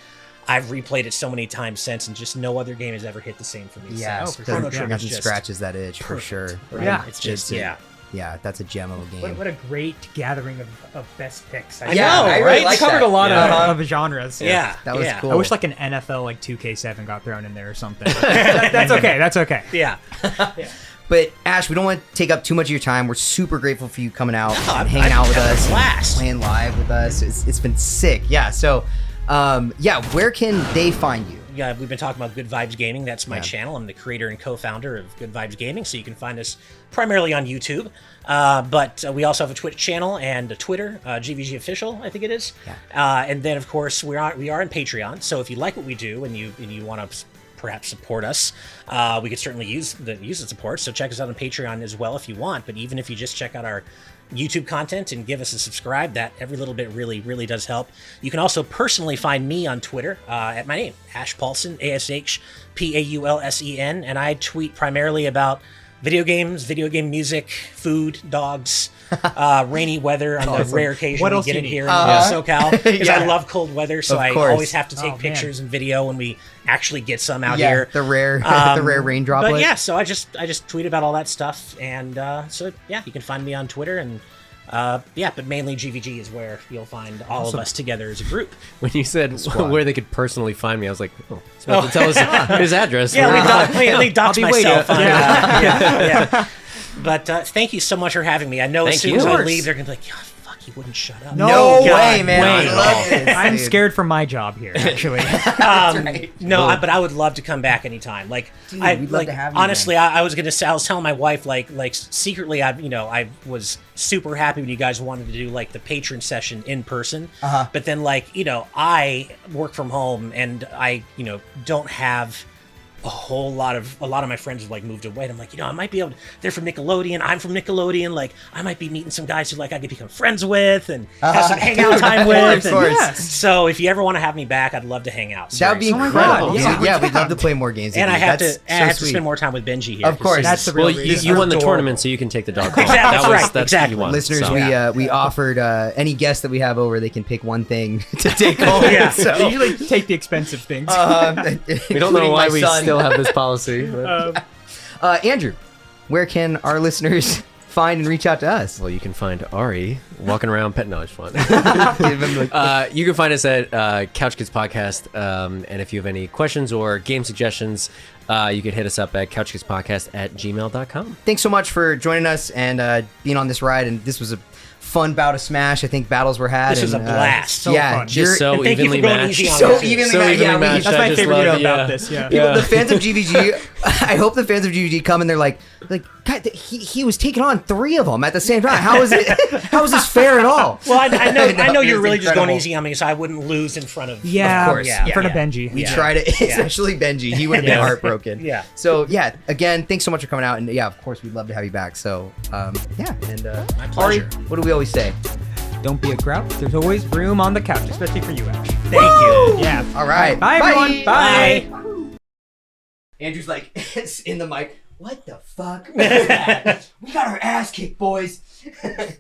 [SPEAKER 1] I've replayed it so many times since, and just no other game has ever hit the same for me.
[SPEAKER 2] Yeah.
[SPEAKER 1] since.
[SPEAKER 3] for
[SPEAKER 1] Chrono
[SPEAKER 3] sure.
[SPEAKER 1] Trigger
[SPEAKER 2] Nothing
[SPEAKER 1] just
[SPEAKER 2] scratches that itch for
[SPEAKER 1] perfect,
[SPEAKER 2] sure.
[SPEAKER 1] right?
[SPEAKER 3] Yeah.
[SPEAKER 1] It's just
[SPEAKER 2] It's Yeah, that's a gem of a game.
[SPEAKER 3] What a great gathering of best picks.
[SPEAKER 1] I
[SPEAKER 2] Yeah,
[SPEAKER 1] know,
[SPEAKER 2] I really
[SPEAKER 1] right?
[SPEAKER 2] like
[SPEAKER 3] I covered
[SPEAKER 2] that.
[SPEAKER 3] a lot
[SPEAKER 2] Yeah.
[SPEAKER 3] of genres.
[SPEAKER 1] yeah,
[SPEAKER 2] That was
[SPEAKER 1] yeah.
[SPEAKER 2] cool.
[SPEAKER 3] I wish like an NFL like 2K7 got thrown in there or something. That's okay. That's okay.
[SPEAKER 1] Yeah,
[SPEAKER 2] But Ash, we don't want to take up too much of your time. We're super grateful for you coming out and
[SPEAKER 1] I've
[SPEAKER 2] hanging out with
[SPEAKER 1] had a
[SPEAKER 2] us, and
[SPEAKER 1] blast.
[SPEAKER 2] playing live with us. It's been sick. Yeah. So, where can they find you?
[SPEAKER 1] yeah. We've been talking about Good Vibes Gaming. That's my
[SPEAKER 2] Yeah.
[SPEAKER 1] channel. I'm the creator and co-founder of Good Vibes Gaming, so you can find us primarily on YouTube. But we also have a Twitch channel and a Twitter, GVG Official, I think it is.
[SPEAKER 2] Yeah.
[SPEAKER 1] And then of course we are on Patreon. So if you like what we do and you want to perhaps support us, we could certainly use the support. So check us out on Patreon as well if you want. But even if you just check out our YouTube content and give us a subscribe, that every little bit really, really does help. You can also personally find me on Twitter at my name, Ash Paulsen, ASHPAULSEN, and I tweet primarily about video games, video game music, food, dogs, rainy weather on the rare occasion
[SPEAKER 3] What
[SPEAKER 1] we
[SPEAKER 3] else
[SPEAKER 1] get
[SPEAKER 3] you
[SPEAKER 1] it
[SPEAKER 3] need?
[SPEAKER 1] here in SoCal, because I
[SPEAKER 2] Yeah.
[SPEAKER 1] love cold weather, so
[SPEAKER 2] Of
[SPEAKER 1] I
[SPEAKER 2] course.
[SPEAKER 1] always have to take
[SPEAKER 3] Oh, man.
[SPEAKER 1] pictures and video when we actually get some out
[SPEAKER 2] Yeah,
[SPEAKER 1] here.
[SPEAKER 2] the rare, the rare rain droplet.
[SPEAKER 1] But yeah, so I just tweet about all that stuff, and so yeah, you can find me on Twitter, and but mainly GVG is where you'll find all of us together as a group.
[SPEAKER 4] When you said
[SPEAKER 2] Squad.
[SPEAKER 4] where they could personally find me, I was like, he's about to tell us his address.
[SPEAKER 1] Yeah, we dox
[SPEAKER 3] I'll be waiting.
[SPEAKER 1] myself. Yeah. But thank you so much for having me. I know as
[SPEAKER 4] Thank
[SPEAKER 1] soon
[SPEAKER 4] you.
[SPEAKER 1] as
[SPEAKER 4] Of
[SPEAKER 1] I
[SPEAKER 4] course.
[SPEAKER 1] leave, they're gonna be like, God, fuck, he wouldn't shut up.
[SPEAKER 2] No
[SPEAKER 3] God,
[SPEAKER 2] way, man.
[SPEAKER 1] way.
[SPEAKER 2] I love this.
[SPEAKER 3] I'm
[SPEAKER 2] dude.
[SPEAKER 3] scared for my job here, actually.
[SPEAKER 1] But I would love to come back anytime. Like,
[SPEAKER 2] Dude,
[SPEAKER 1] I
[SPEAKER 2] we'd love
[SPEAKER 1] like
[SPEAKER 2] to have you,
[SPEAKER 1] honestly, I was gonna say, I was telling my wife like secretly, I was super happy when you guys wanted to do like the patron session in person. But then I work from home and I don't have a lot of my friends have like moved away. And I'm like, I might be able to, they're from Nickelodeon. I'm from Nickelodeon. Like, I might be meeting some guys who like I could become friends with and have some hangout time with.
[SPEAKER 2] Of course.
[SPEAKER 3] Yes.
[SPEAKER 1] So if you ever want to have me back, I'd love to hang out.
[SPEAKER 2] That would be
[SPEAKER 3] my
[SPEAKER 2] incredible.
[SPEAKER 3] God,
[SPEAKER 2] Yeah,
[SPEAKER 3] yeah.
[SPEAKER 2] we'd love to play more games.
[SPEAKER 1] And
[SPEAKER 2] with
[SPEAKER 1] I
[SPEAKER 2] you.
[SPEAKER 1] have
[SPEAKER 2] That's
[SPEAKER 1] to, I have
[SPEAKER 2] so
[SPEAKER 1] to spend
[SPEAKER 2] sweet.
[SPEAKER 1] more time with Benji here.
[SPEAKER 2] Of course.
[SPEAKER 3] That's the real
[SPEAKER 4] Well,
[SPEAKER 3] reason.
[SPEAKER 4] you won the
[SPEAKER 1] adorable.
[SPEAKER 4] tournament, so you can take the dog home.
[SPEAKER 1] Exactly, that's right,
[SPEAKER 4] That's
[SPEAKER 1] exactly.
[SPEAKER 4] what you won.
[SPEAKER 2] Listeners,
[SPEAKER 4] so.
[SPEAKER 2] we offered any guest that we have over, they can pick one thing to take home.
[SPEAKER 1] Yeah.
[SPEAKER 2] So,
[SPEAKER 3] They usually take the expensive things.
[SPEAKER 4] We don't know why we still have this policy. but-
[SPEAKER 2] Andrew, where can our listeners find and reach out to us?
[SPEAKER 4] Well, you can find Ari walking around pet knowledge fun.
[SPEAKER 2] Give them the-
[SPEAKER 4] You can find us at Couch Kids Podcast. And if you have any questions or game suggestions, you can hit us up at couchkidspodcast@gmail.com.
[SPEAKER 2] Thanks so much for joining us and being on this ride. And this was a fun bout of Smash. I think battles were had.
[SPEAKER 1] This was
[SPEAKER 2] and,
[SPEAKER 1] a blast.
[SPEAKER 3] So
[SPEAKER 2] yeah,
[SPEAKER 3] fun.
[SPEAKER 4] Just
[SPEAKER 2] you're-
[SPEAKER 4] so
[SPEAKER 1] and thank you for
[SPEAKER 4] evenly
[SPEAKER 1] going
[SPEAKER 4] matched.
[SPEAKER 1] easy on
[SPEAKER 2] So
[SPEAKER 1] me, too.
[SPEAKER 2] evenly
[SPEAKER 4] So
[SPEAKER 2] matched.
[SPEAKER 4] evenly
[SPEAKER 2] Yeah,
[SPEAKER 4] matched.
[SPEAKER 3] That's
[SPEAKER 4] I
[SPEAKER 3] my
[SPEAKER 4] just
[SPEAKER 3] favorite
[SPEAKER 4] love
[SPEAKER 3] deal
[SPEAKER 4] it,
[SPEAKER 3] about
[SPEAKER 4] yeah.
[SPEAKER 3] this. Yeah.
[SPEAKER 2] People, the fans of GVG, I hope the fans of GVG come and they're like, God, he was taking on 3 of them at the same time. How is this fair at all?
[SPEAKER 1] Well, I know
[SPEAKER 2] It
[SPEAKER 1] you're
[SPEAKER 2] was
[SPEAKER 1] really just going
[SPEAKER 2] incredible.
[SPEAKER 1] easy on me, so I wouldn't lose in front of.
[SPEAKER 3] Yeah,
[SPEAKER 2] Of course.
[SPEAKER 1] Yeah,
[SPEAKER 3] in front of
[SPEAKER 1] yeah.
[SPEAKER 3] Benji.
[SPEAKER 2] We
[SPEAKER 1] Yeah.
[SPEAKER 2] tried it, especially Benji. He would have been
[SPEAKER 1] Yeah.
[SPEAKER 2] heartbroken.
[SPEAKER 1] Yeah.
[SPEAKER 2] So yeah, again, thanks so much for coming out, and yeah, of course, we'd love to have you back. So yeah, and
[SPEAKER 1] My
[SPEAKER 2] Ari,
[SPEAKER 1] pleasure.
[SPEAKER 2] what do we always say?
[SPEAKER 3] Don't be a grouch. There's always room on the couch, especially for you, Ash.
[SPEAKER 1] Thank you.
[SPEAKER 3] Yeah.
[SPEAKER 2] All right,
[SPEAKER 3] Bye, everyone. Bye.
[SPEAKER 2] Andrew's like in the mic. What the fuck? We got our ass kicked, boys.